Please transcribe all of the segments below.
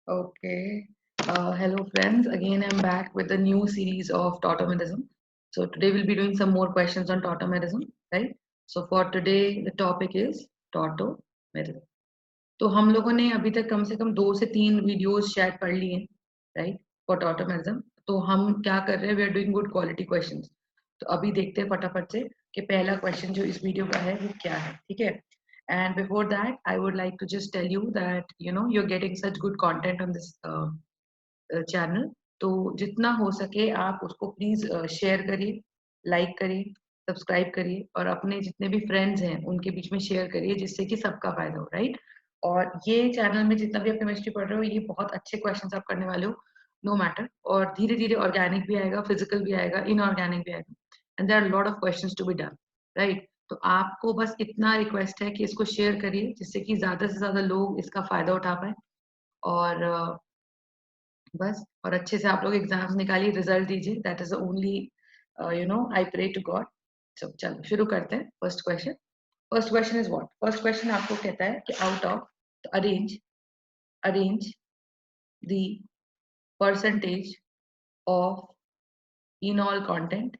Okay. Hello, friends. Again, I'm back with a new series of tautomerism. So today we'll be doing some more questions on tautomerism, right? So for today, the topic is tautomerism. तो हम लोगों ने अभी तक कम से कम 2 से 3 videos शायद पढ़ लिए हैं, राइट, फॉर टॉटोमेरिज्म। तो हम क्या कर रहे हैं, we are doing good quality questions. तो अभी देखते हैं फटाफट से कि पहला क्वेश्चन जो इस वीडियो का है वो क्या है, ठीक है। And before that I would like to just tell you that you are getting such good content on this channel. तो जितना हो सके आप उसको प्लीज शेयर करिए, लाइक करिए, सब्सक्राइब करिए और अपने जितने भी फ्रेंड्स हैं उनके बीच में शेयर करिए, जिससे कि सबका फायदा हो, राइट। और ये चैनल में जितना भी आप केमिस्ट्री पढ़ रहे हो, ये बहुत अच्छे क्वेश्चंस आप करने वाले हो, नो मैटर। और धीरे धीरे ऑर्गेनिक भी आएगा, फिजिकल भी आएगा, इनऑर्गेनिक भी आएगा, and there are lot of questions to be done, right. तो आपको बस इतना रिक्वेस्ट है कि इसको शेयर करिए, जिससे कि ज्यादा से ज्यादा लोग इसका फायदा उठा पाए। और बस, और अच्छे से आप लोग एग्जाम्स निकालिए, रिजल्ट दीजिए, that is only I pray to God. सब चलो शुरू करते हैं। First question, first question is what. First question आपको कहता है कि out of, arrange arrange the percentage of enol content,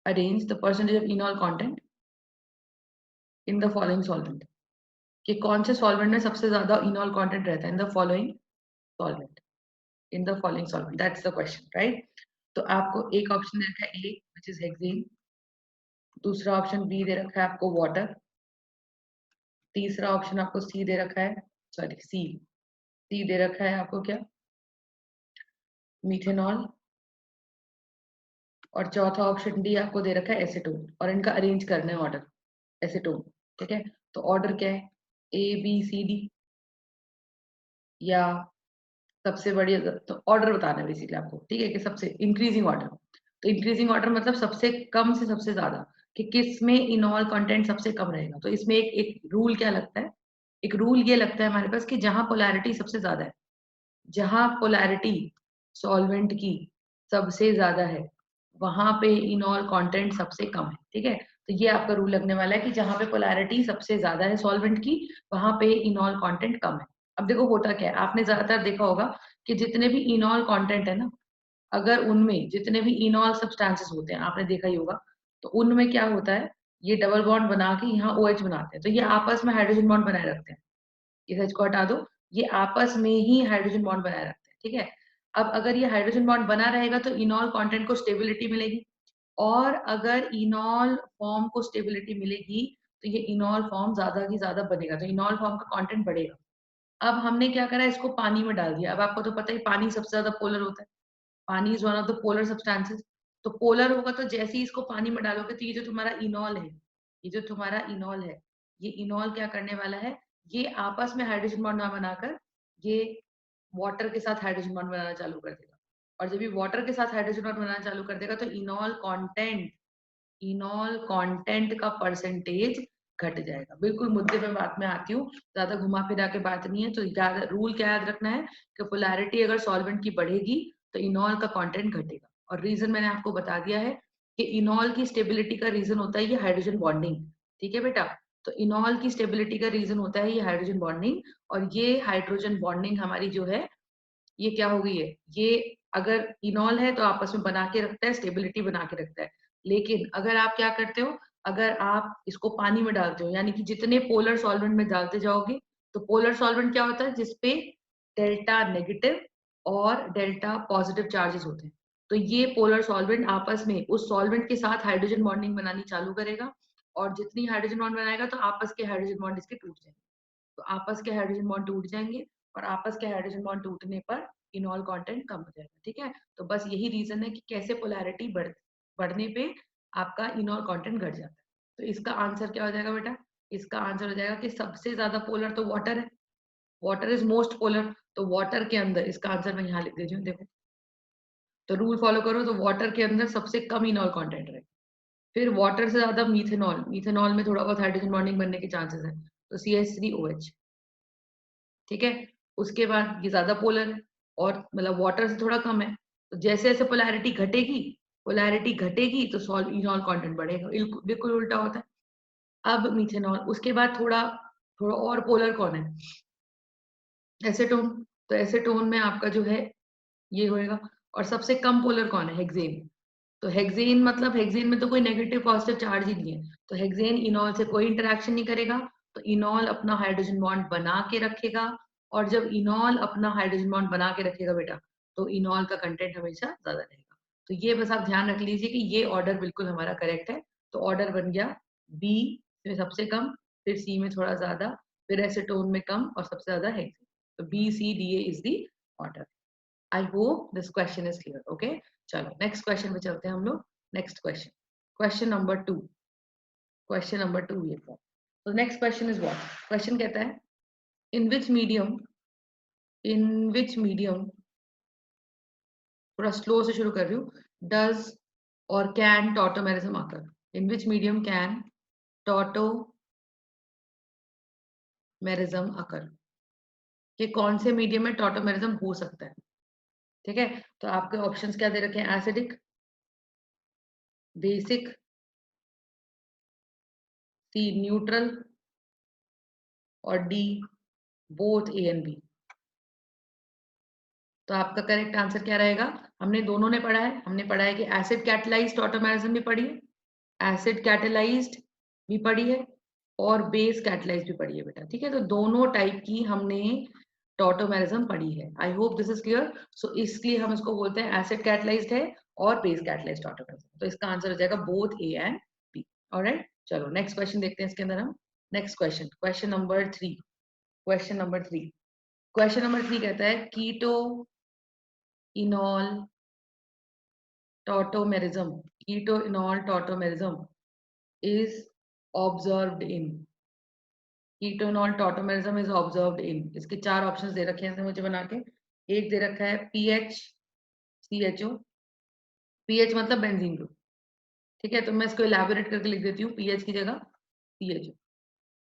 arrange the percentage of enol content in the following solvent. कि कौन से सॉल्वेंट में सबसे ज्यादा इनॉल कंटेंट रहता है इन the following solvent, in the following solvent, that's the question, right. तो आपको एक ऑप्शन दे रखा है ए, विच इज हेक्सेन। दूसरा ऑप्शन बी दे रखा है आपको वाटर। तीसरा ऑप्शन आपको सी दे रखा है, सॉरी सी दे रखा है आपको क्या, मीथेनॉल। और चौथा ऑप्शन डी आपको दे रखा है एसीटोन। और इनका अरेंज करना है ऑर्डर, एसीटोन, ठीक है। तो ऑर्डर क्या है, ए बी सी डी, या सबसे बड़ी, तो ऑर्डर बताना है बेसिकली आपको, ठीक है, कि सबसे इंक्रीजिंग ऑर्डर। तो इंक्रीजिंग ऑर्डर मतलब सबसे कम से सबसे ज्यादा, कि किस में इनॉल कंटेंट सबसे कम रहेगा। तो इसमें एक एक रूल क्या लगता है, एक रूल ये लगता है हमारे पास कि जहां पोलैरिटी सबसे ज्यादा है, जहां पोलैरिटी सॉल्वेंट की सबसे ज्यादा है, वहां पे इनॉल कंटेंट सबसे कम है, ठीक है। तो ये आपका रूल लगने वाला है कि जहां पे पोलैरिटी सबसे ज्यादा है सॉल्वेंट की, वहां पे इनॉल कंटेंट कम है। अब देखो होता क्या है, आपने ज्यादातर देखा होगा कि जितने भी इनॉल कंटेंट है ना, अगर उनमें जितने भी इनॉल सब्सटेंसेस होते हैं, आपने देखा ही होगा, तो उनमें क्या होता है, ये डबल बॉन्ड बना के यहाँ OH बनाते हैं, तो ये आपस में हाइड्रोजन बॉन्ड बनाए रखते हैं। इस H को हटा दो, ये आपस में ही हाइड्रोजन बॉन्ड बनाए रखते हैं, ठीक है। अब अगर ये हाइड्रोजन बॉन्ड बना रहेगा तो इनॉल कंटेंट को स्टेबिलिटी मिलेगी, और अगर इनॉल फॉर्म को स्टेबिलिटी मिलेगी तो ये इनॉल फॉर्म ज्यादा की ज्यादा बनेगा, तो इनॉल फॉर्म का कंटेंट बढ़ेगा। अब हमने क्या करा, इसको पानी में डाल दिया। अब आपको तो पता ही, पानी सबसे ज्यादा पोलर होता है, पानी is one of the polar substances. तो पोलर होगा तो जैसे ही इसको पानी में डालोगे, तो ये जो तुम्हारा इनॉल है, ये जो तुम्हारा इनॉल है, ये इनॉल क्या करने वाला है, ये आपस में हाइड्रोजन बॉन्ड ना बनाकर ये वाटर के साथ हाइड्रोजन बॉन्ड बनाना चालू कर देगा। और जब ये वाटर के साथ हाइड्रोजन बॉन्ड बनाना चालू कर देगा, तो इनॉल कंटेंट का परसेंटेज घट जाएगा। बिल्कुल मुद्दे पे बात में आती हूँ, ज्यादा घुमा फिरा के बात नहीं है। तो रूल क्या याद रखना है, कि पोलैरिटी अगर सॉल्वेंट की बढ़ेगी तो इनॉल का कंटेंट घटेगा। और रीजन मैंने आपको बता दिया है कि इनॉल की स्टेबिलिटी का रीजन होता है ये हाइड्रोजन बॉन्डिंग, ठीक है बेटा। तो इनॉल की स्टेबिलिटी का रीजन होता है ये हाइड्रोजन बॉन्डिंग, और ये हाइड्रोजन बॉन्डिंग हमारी जो है, ये क्या हो गई है, ये अगर इनॉल है तो आपस में बना के रखता है, स्टेबिलिटी बना के रखता है। लेकिन अगर आप क्या करते हो, अगर आप इसको पानी में डालते हो, यानी कि जितने पोलर सॉल्वेंट में डालते जाओगे, तो पोलर सॉल्वेंट क्या होता है, जिसपे डेल्टा नेगेटिव और डेल्टा पॉजिटिव चार्जेस होते हैं। तो ये पोलर सॉल्वेंट आपस में उस सॉल्वेंट के साथ हाइड्रोजन बॉन्डिंग बनानी चालू करेगा, और जितनी हाइड्रोजन बॉन्ड बनाएगा तो आपस के हाइड्रोजन बॉन्ड इसके टूट जाएंगे। तो आपस के हाइड्रोजन बॉन्ड टूट जाएंगे, और आपस के हाइड्रोजन बॉन्ड टूटने पर इनॉल कंटेंट कम हो जाएगा, ठीक है। तो बस यही रीजन है कि कैसे पोलैरिटी बढ़ने पे आपका इनॉल कंटेंट घट जाता है। तो इसका आंसर क्या हो जाएगा बेटा, इसका आंसर हो जाएगा कि सबसे ज्यादा पोलर तो वाटर है, वाटर इज मोस्ट पोलर। तो वाटर के अंदर, इसका आंसर मैं यहाँ लिख देती हूँ, देखो। तो रूल फॉलो करो, तो वाटर के अंदर सबसे कम इनॉल कंटेंट है। फिर वाटर से ज्यादा मीथेनॉल, मीथेनॉल में थोड़ा बहुत हाइड्रोजन बॉन्डिंग बनने के चांसेस है, तो CH3OH, ठीक है। उसके बाद ये ज्यादा पोलर है, और मतलब वाटर से थोड़ा कम है। तो जैसे जैसे पोलैरिटी घटेगी तो सॉल्व इनॉल कंटेंट बढ़ेगा, बिल्कुल उल्टा होता है। अब मीथेनॉल, उसके बाद थोड़ा थोड़ा और पोलर कौन है, एसीटोन, तो एसीटोन में आपका जो है ये होएगा। और सबसे कम पोलर कौन है? हेक्सेन। तो हेक्सेन मतलब हेक्सेन में तो कोई नेगेटिव पॉजिटिव चार्ज ही नहीं है, तो हेक्सेन इनॉल से कोई इंटरेक्शन नहीं करेगा, तो इनॉल अपना हाइड्रोजन बॉन्ड बना के रखेगा। और जब इनॉल अपना हाइड्रोजन बॉन्ड बना के रखेगा बेटा, तो इनॉल का कंटेंट हमेशा ज्यादा रहेगा। तो ये बस आप ध्यान रख लीजिए कि ये ऑर्डर बिल्कुल हमारा करेक्ट है। तो ऑर्डर बन गया बी में सबसे कम, फिर सी में थोड़ा ज्यादा, फिर एसीटोन में कम और सबसे ज्यादा हेक्सेन। तो B C D A is the order. I hope this question is clear. Okay, चलो नेक्स्ट क्वेश्चन पे चलते हैं हम लोग। Next question, question number 2, question number 2 ये था। तो next question is what? Question कहता है in which medium, in which medium, थोड़ा स्लो से शुरू कर रही हूँ, डज और can tautomerism occur? In which medium can tautomerism occur? कि कौन से मीडियम में टॉटोमेरिज्म हो सकता है? ठीक है, तो आपके ऑप्शंस क्या दे रखे हैं? एसिडिक, बेसिक, सी न्यूट्रल और D both A and B. तो आपका करेक्ट आंसर क्या रहेगा? हमने दोनों ने पढ़ा है, हमने पढ़ा है कि एसिड कैटेलाइज्ड ऑटोमेरिज्म भी पढ़ी है, एसिड कैटेलाइज्ड भी पढ़ी है और बेस कैटेलाइज्ड भी पढ़ी है बेटा। ठीक है, तो दोनों टाइप की हमने टॉटोमेरिज्म पढ़ी है। I hope this is clear. So इसलिए हम इसको बोलते हैं एसिड कैटेलाइज्ड है और बेस कैटेलाइज्ड टॉटोमेरिज्म। तो इसका आंसर हो जाएगा both A and B. Alright, चलो नेक्स्ट क्वेश्चन देखते हैं इसके अंदर हम। Next question, question number 3, question number 3, question number 3 कहता है कीटो इनॉल tautomerism, ketoenol tautomerism is observed in, ketoenol tautomerism is observed in। इसके चार ऑप्शंस दे रखे हैं मुझे बना के। एक दे रखा है पीएच सीएचओ, पीएच मतलब बेंजीन ग्रुप। ठीक है, तो मैं इसको इलेबोरेट करके लिख देती हूँ, पीएच की जगह सीएचओ,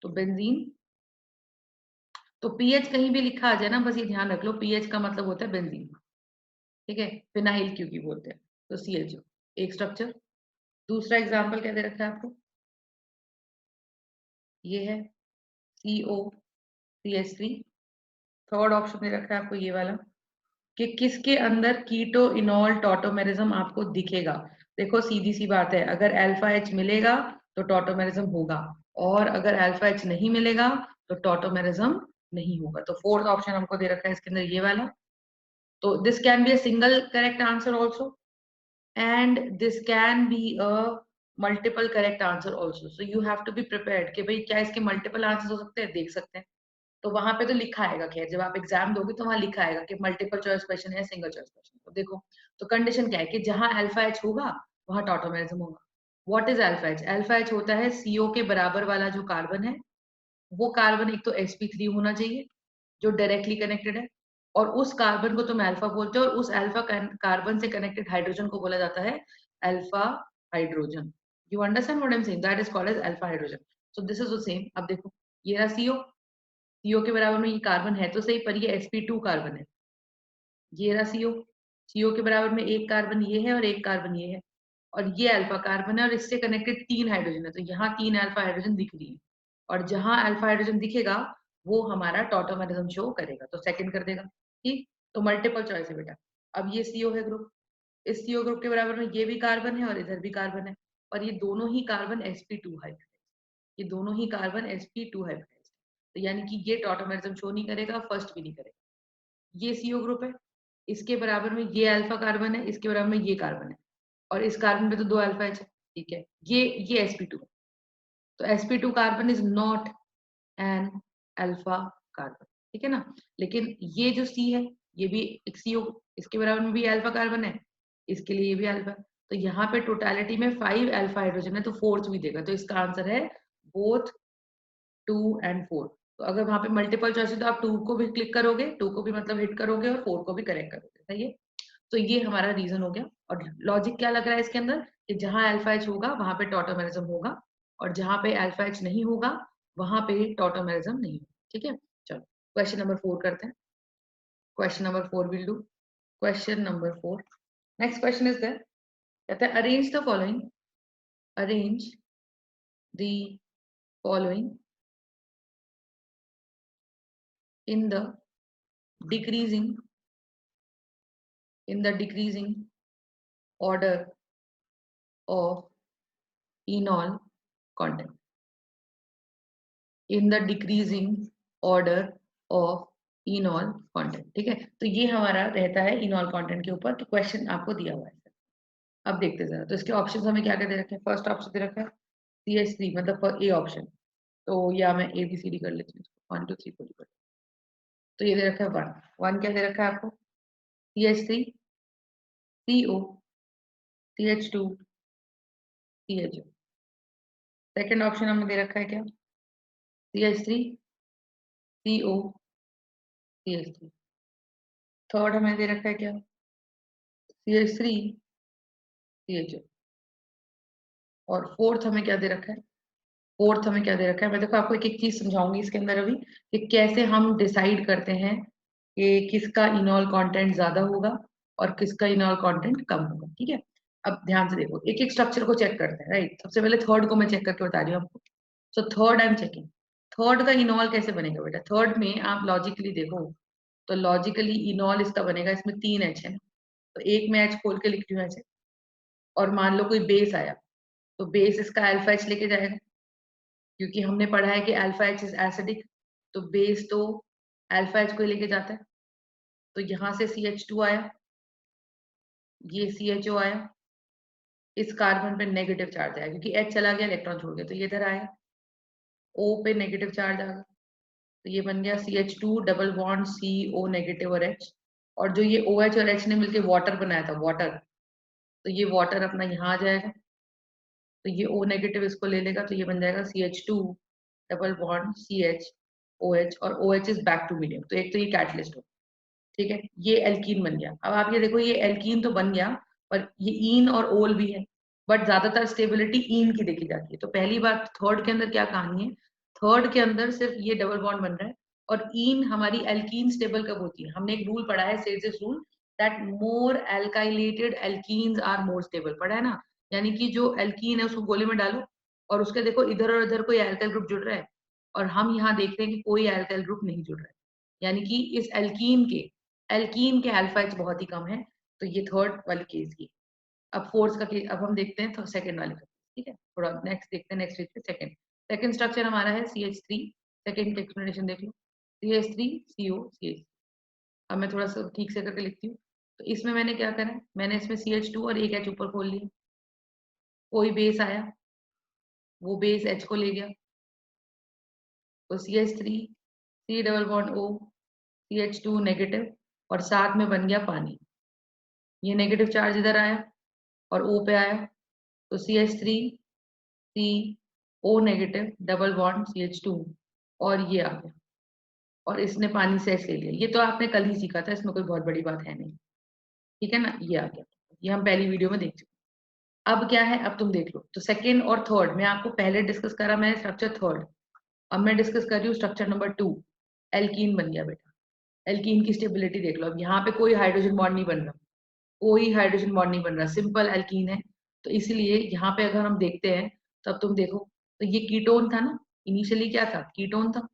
तो बेंजीन। तो पीएच कहीं भी लिखा आ जाए ना, बस ये ध्यान रख लो, पीएच का मतलब होता है बेंजीन। ठीक है, फिनाइल क्योंकि बोलते हैं, तो सीएचओ एक स्ट्रक्चर। दूसरा एग्जाम्पल क्या दे रखा है आपको? ये है COCH3। थर्ड ऑप्शन दे रखा है आपको ये वाला कि किसके अंदर कीटो इनॉल टॉटोमेरिज्म आपको दिखेगा। देखो सीधी सी बात है, अगर अल्फा एच मिलेगा तो टॉटोमेरिज्म होगा, और अगर अल्फा एच नहीं मिलेगा तो टॉटोमेरिज्म नहीं होगा। तो फोर्थ ऑप्शन हमको दे रखा है इसके अंदर ये वाला। तो this can be a single correct answer also, and this can be a multiple correct answer also, so you have to be prepared कि भाई क्या इसके मल्टीपल आंसर हो सकते हैं, देख सकते हैं। तो वहां पे तो लिखा आएगा, खैर जब आप एग्जाम दोगे तो वहां लिखा आएगा कि मल्टीपल चॉइस क्वेश्चन है सिंगल चॉइस क्वेश्चन। तो देखो, तो कंडीशन क्या है कि जहां अल्फा एच होगा वहां टॉटोमेरिज्म होगा। What is alpha H? Alpha H होता है सीओ के बराबर वाला जो कार्बन है, वो कार्बन एक तो sp3 होना चाहिए जो डायरेक्टली कनेक्टेड है, और उस कार्बन को तुम अल्फा बोलते हो, और उस अल्फा कार्बन से कनेक्टेड हाइड्रोजन को बोला जाता है alpha hydrogen. You understand what I am saying? That is called as alpha hydrogen. So this is the same. अब देखो, ये रहा सीओ, सीओ के बराबर में ये कार्बन है तो सही, पर ये sp2 कार्बन है। ये रहा सीओ, सीओ के बराबर में एक कार्बन ये है और एक कार्बन ये है, और ये अल्फा कार्बन है और इससे कनेक्टेड तीन हाइड्रोजन है, तो यहाँ तीन अल्फा हाइड्रोजन दिख रही है। और जहां अल्फा हाइड्रोजन दिखेगा वो हमारा टॉटोमेरिज्म शो करेगा, तो सेकंड कर देगा। ठीक, तो मल्टीपल चॉइस है बेटा। अब ये सीओ है ग्रुप, इस सीओ ग्रुप के बराबर में ये भी कार्बन है और इधर भी कार्बन है, और ये दोनों ही कार्बन sp2 हाइब्रिड, ये दोनों ही कार्बन sp2 हाइब्रिड। तो यानी कि ये टॉटोमेरिज्म शो नहीं करेगा, फर्स्ट भी नहीं करेगा। ये सीओ ग्रुप है, इसके बराबर में ये अल्फा कार्बन है, इसके बराबर में ये कार्बन है, और इस कार्बन पे तो दो अल्फा एच है। ठीक है, ये sp2, तो sp2 carbon is not an alpha carbon. ठीक है ना, लेकिन ये जो सी है ये भी एक सी, इसके बराबर में भी अल्फा कार्बन है, इसके लिए ये भी अल्फा। तो यहाँ पे टोटालिटी में 5 अल्फा हाइड्रोजन है, तो फोर्थ भी देगा, तो इसका आंसर है बोथ 2 और 4। तो अगर वहां पे मल्टीपल चॉइस है तो आप 2 को भी क्लिक करोगे, 2 को भी मतलब हिट करोगे, और 4 को भी करेक्ट करोगे। सही है, तो ये हमारा रीजन हो गया। और लॉजिक क्या लग रहा है इसके अंदर कि जहां अल्फा एच होगा वहां पे टॉटोमेरिज्म होगा, और जहां पे अल्फा एच नहीं होगा वहां पे टॉटोमेरिज्म नहीं होगा। ठीक है, चलो क्वेश्चन नंबर 4 करते हैं। Question number 4 will do. Question number 4, next question is there, कहते हैं arrange the following, arrange the following in the decreasing in the decreasing order of enol content, in the decreasing order of enol content। ठीक है, तो ये हमारा रहता है enol content के ऊपर। तो क्वेश्चन आपको दिया हुआ है। अब देखते जरा, तो इसके ऑप्शन हमें क्या क्या दे रखे हैं। फर्स्ट ऑप्शन दे रखा है CH3, मतलब ए ऑप्शन। तो या मैं ABCD कर लेती हूँ, 1 2 3 4 कर। तो ये दे रखा है 1। 1 क्या दे रखा है आपको, CH3 CO CH2 CHO। Second option हमें दे रखा है क्या, CH3 CO CH3। थर्ड हमें दे रखा है क्या, CH3 CHO। और फोर्थ हमें क्या दे रखा है, फोर्थ हमें क्या दे रखा है। मैं देखो आपको एक एक चीज समझाऊंगी इसके अंदर अभी, कि कैसे हम डिसाइड करते हैं कि किसका इनॉल कंटेंट ज्यादा होगा और किसका इनॉल कंटेंट कम होगा। ठीक है, अब ध्यान से देखो, एक एक स्ट्रक्चर को चेक करते हैं। राइट, सबसे पहले थर्ड को मैं चेक करके बता रही हूँ आपको। So third I am checking, third का इनॉल कैसे बनेगा बेटा। थर्ड में आप लॉजिकली देखो, तो लॉजिकली इनॉल इसका बनेगा, इसमें 3 H है। तो एक में H खोल के लिख रही हूँ ऐसे, और मान लो कोई बेस आया, तो बेस इसका अल्फा H लेके जाएगा, क्योंकि हमने पढ़ा है कि अल्फा H इज एसिडिक। तो बेस तो अल्फा H को लेके जाता है। तो यहाँ से CH2 आया, ये CHO आया, इस कार्बन पे नेगेटिव चार्ज आया क्योंकि H चला गया, इलेक्ट्रॉन छोड़ गया। तो ये इधर आया, O पे नेगेटिव चार्ज आ गया, तो ये बन गया CH2 double bond CO negative और H। और जो ये OH और H ने मिलकर वाटर बनाया था, वाटर, तो ये वाटर अपना यहाँ आ जाएगा। तो ये O नेगेटिव इसको ले लेगा, तो ये बन जाएगा CH2 double bond CH OH, और OH is back to medium. तो एक तो ये कैटलिस्ट हो, ठीक है, ये एल्कीन बन गया। अब आप ये देखो, ये एल्कीन तो बन गया, पर ये ईन और ओल भी है, बट ज्यादातर स्टेबिलिटी ईन की देखी जाती है। तो पहली बात, थर्ड के अंदर क्या कहानी है, थर्ड के अंदर सिर्फ ये डबल बॉन्ड बन रहा है। और ईन हमारी एल्कीन स्टेबल कब होती है, हमने एक रूल पढ़ा है, सेल्सियस rule, that more alkylated alkenes are more stable, पढ़ा है ना। यानी कि जो एल्कीन है उसको गोले में डालो, और उसके देखो इधर और इधर कोई एल्काइल ग्रुप जुड़ रहा है, और हम यहाँ देख रहे हैं कि कोई एल्काइल ग्रुप नहीं जुड़ रहा है। यानी कि इस एल्कीन के अल्फा एच बहुत ही कम है। तो ये थर्ड वाली केस की। अब फोर्थ का केस, अब हम देखते हैं तो सेकंड वाले का। ठीक है, थोड़ा नेक्स्ट देखते हैं, नेक्स्ट देखते हैं सेकंड। सेकंड स्ट्रक्चर हमारा है CH3। सेकंड की एक्सप्लेनेशन देख लो, CH3 CO CH। अब मैं थोड़ा सा ठीक से करके लिखती हूँ। तो इसमें मैंने क्या करा, मैंने इसमें CH2 और एक H ऊपर खोल लिया। कोई बेस आया, वो बेस H को ले गया, तो CH3 C double bond O CH2 negative, और साथ में बन गया पानी। ये नेगेटिव चार्ज इधर आया और O पे आया, तो CH3 CO negative double bond CH2, और ये आ गया, और इसने पानी से ऐसे ले लिया। ये तो आपने कल ही सीखा था, इसमें कोई बहुत बड़ी बात है नहीं। ठीक है ना, ये आ गया, ये हम पहली वीडियो में देख चुके। अब क्या है, अब तुम देख लो। तो सेकेंड और थर्ड में आपको पहले डिस्कस करा मैंने स्ट्रक्चर थर्ड, अब मैं डिस्कस कर रही हूँ स्ट्रक्चर नंबर 2। एल्कीन बन गया बेटा, एल्कीन की स्टेबिलिटी देख लो। अब यहाँ पे कोई हाइड्रोजन बॉन्ड नहीं बन रहा, कोई हाइड्रोजन बॉन्ड नहीं बन रहा, सिंपल एल्कीन है। तो इसलिए यहाँ पे अगर हम देखते हैं, तब तुम देखो, तो ये कीटोन था ना, इनिशियली क्या था, कीटोन था।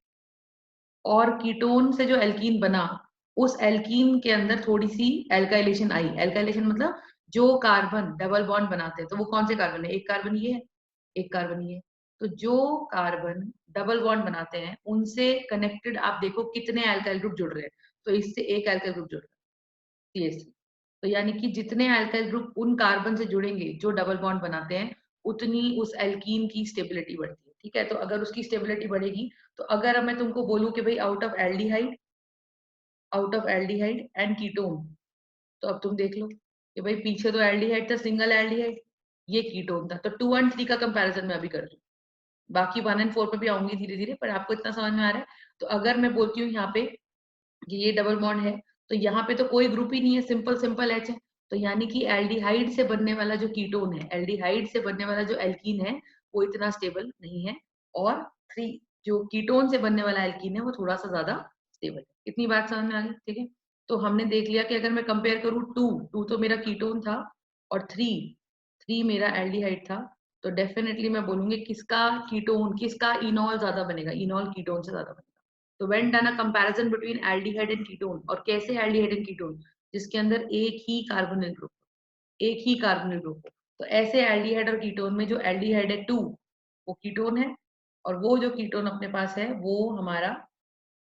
और कीटोन से जो एल्कीन बना, उस एल्कीन के अंदर थोड़ी सी एल्काइलेशन आई। एल्काइलेशन मतलब जो कार्बन डबल बॉन्ड बनाते हैं, तो वो कौन से कार्बन है, एक कार्बन ये है, एक कार्बन ये है। तो जो कार्बन डबल बॉन्ड बनाते हैं, उनसे कनेक्टेड आप देखो कितने एल्काइल ग्रुप जुड़ रहे हैं। तो इससे एक एल्काइल ग्रुप जुड़ रहा है, CH3। तो यानी कि जितने अल्काइल ग्रुप उन कार्बन से जुड़ेंगे जो डबल बॉन्ड बनाते हैं, उतनी उस एल्कीन की स्टेबिलिटी बढ़ती है। ठीक है, तो अगर उसकी स्टेबिलिटी बढ़ेगी, तो अगर मैं तुमको बोलूं कि भाई out of aldehyde and ketone, तो अब तुम देख लो कि भाई पीछे तो एल्डिहाइड था, सिंगल एल्डिहाइड, ये कीटोन था। तो 2 और 3 का कंपैरिजन मैं अभी कर रही हूँ, बाकी 1 और 4 पे भी आऊंगी धीरे धीरे, पर आपको इतना समझ में आ रहा है। तो अगर मैं बोलती हूँ यहाँ पे कि ये डबल बॉन्ड है, तो यहाँ पे तो कोई ग्रुप ही नहीं है, सिंपल सिंपल एच है। तो यानी कि एल्डिहाइड से बनने वाला जो कीटोन है, एल्डिहाइड से बनने वाला जो एल्कीन है, वो इतना स्टेबल नहीं है। और 3 जो कीटोन से बनने वाला एल्कीन है, वो थोड़ा सा ज्यादा स्टेबल है। इतनी बात समझ में आ गई, ठीक है। तो हमने देख लिया कि अगर मैं कंपेयर करूँ, टू तो मेरा कीटोन था, और थ्री मेरा एल्डिहाइड था। तो डेफिनेटली मैं बोलूंगी किसका कीटोन, किसका इनॉल ज्यादा बनेगा, इनॉल कीटोन से ज्यादा बनेगा। तो when done a comparison between aldehyde and ketone, और कैसे एल्डिहाइड एंड कीटोन, जिसके अंदर एक ही कार्बोनिल ग्रुप, एक ही कार्बोनिल ग्रुप हो, तो ऐसे एल्डिहाइड और कीटोन में जो एल्डिहाइड है 2 वो कीटोन है, और वो जो कीटोन अपने पास है वो हमारा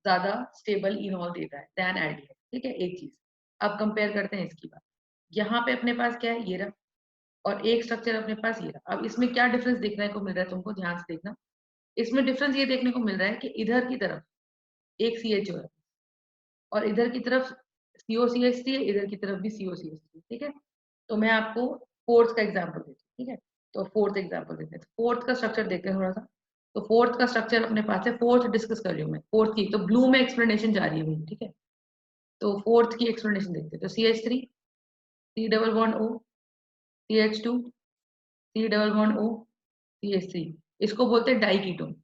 ज्यादा स्टेबल इनॉल देता है देन एल्डिहाइड। ठीक है, एक चीज। अब कंपेयर करते हैं इसकी बात। यहाँ पे अपने पास क्या है, ये रहा, और एक स्ट्रक्चर अपने पास ये रहा। अब इसमें क्या डिफरेंस देखने को मिल रहा है तुमको, ध्यान से देखना। इसमें डिफरेंस ये देखने को मिल रहा है कि इधर की तरफ एक CHO है, और इधर की तरफ COCH3 है, इधर की तरफ भी COCH3। ठीक है, तो मैं आपको फोर्थ का एग्जाम्पल देती हूँ। ठीक है, तो फोर्थ एग्जाम्पल देते हैं। फोर्थ का स्ट्रक्चर देखते हैं थोड़ा सा। तो फोर्थ का स्ट्रक्चर अपने पास है, फोर्थ डिस्कस कर रही हूँ मैं, फोर्थ की। तो ब्लू में एक्सप्लेनेशन जा रही है भाई। ठीक है, तो फोर्थ की एक्सप्लेनेशन देखते हैं। तो CH3, C double bond O, CH2, C double bond O, CH3। इसको बोलते हैं डाई कीटोन,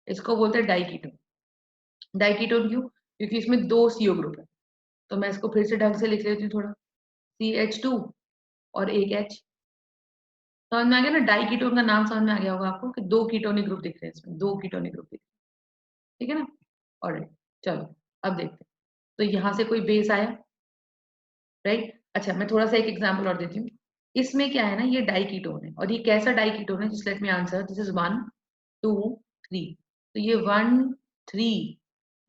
इसको बोलते हैं डाई कीटोन। डाई कीटोन क्यों? क्योंकि इसमें 2 CO ग्रुप है। तो मैं इसको फिर से ढंग से लिख लेती हूँ थोड़ा। CH2 और एक H। समझ में आ गया ना, डाई कीटोन का नाम समझ में आ गया होगा आपको कि 2 कीटोनिक ग्रुप दिख रहे हैं इसमें, 2 कीटोनिक ग्रुप दिख रहे हैं। ठीक है ना, ऑलराइट। चलो अब देखते हैं। तो यहाँ से कोई बेस आया, राइट। अच्छा, मैं थोड़ा सा एक एग्जांपल और देती हूँ। इसमें क्या है ना, ये डाई कीटोन है, और ये कैसा डाई कीटोन है, just let me answer. This is 1 2 3। तो ये 1 3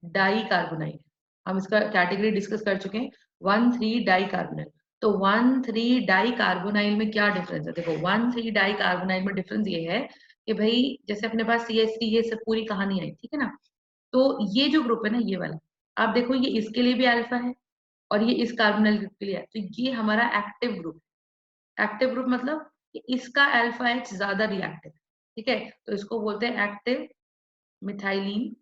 डाई कार्बोनाइल। हम इसका कैटेगरी डिस्कस कर चुके हैं। 1 3 डाई कार्बोनाइल। तो 1 3 डाई कार्बोनाइल में क्या डिफरेंस है? देखो, 1 3 डाई कार्बोनाइल में डिफरेंस ये है कि भाई जैसे अपने पास CH3, ये सब पूरी कहानी आई, ठीक है ना। तो ये जो ग्रुप है ना, ये वाला, आप देखो ये इसके लिए भी अल्फा है, और ये इस कार्बोनाइल ग्रुप के लिए है। तो ये हमारा एक्टिव ग्रुप। एक्टिव ग्रुप मतलब कि इसका अल्फा एच ज्यादा रिएक्टिव। ठीक है, तो इसको बोलते हैं active methylene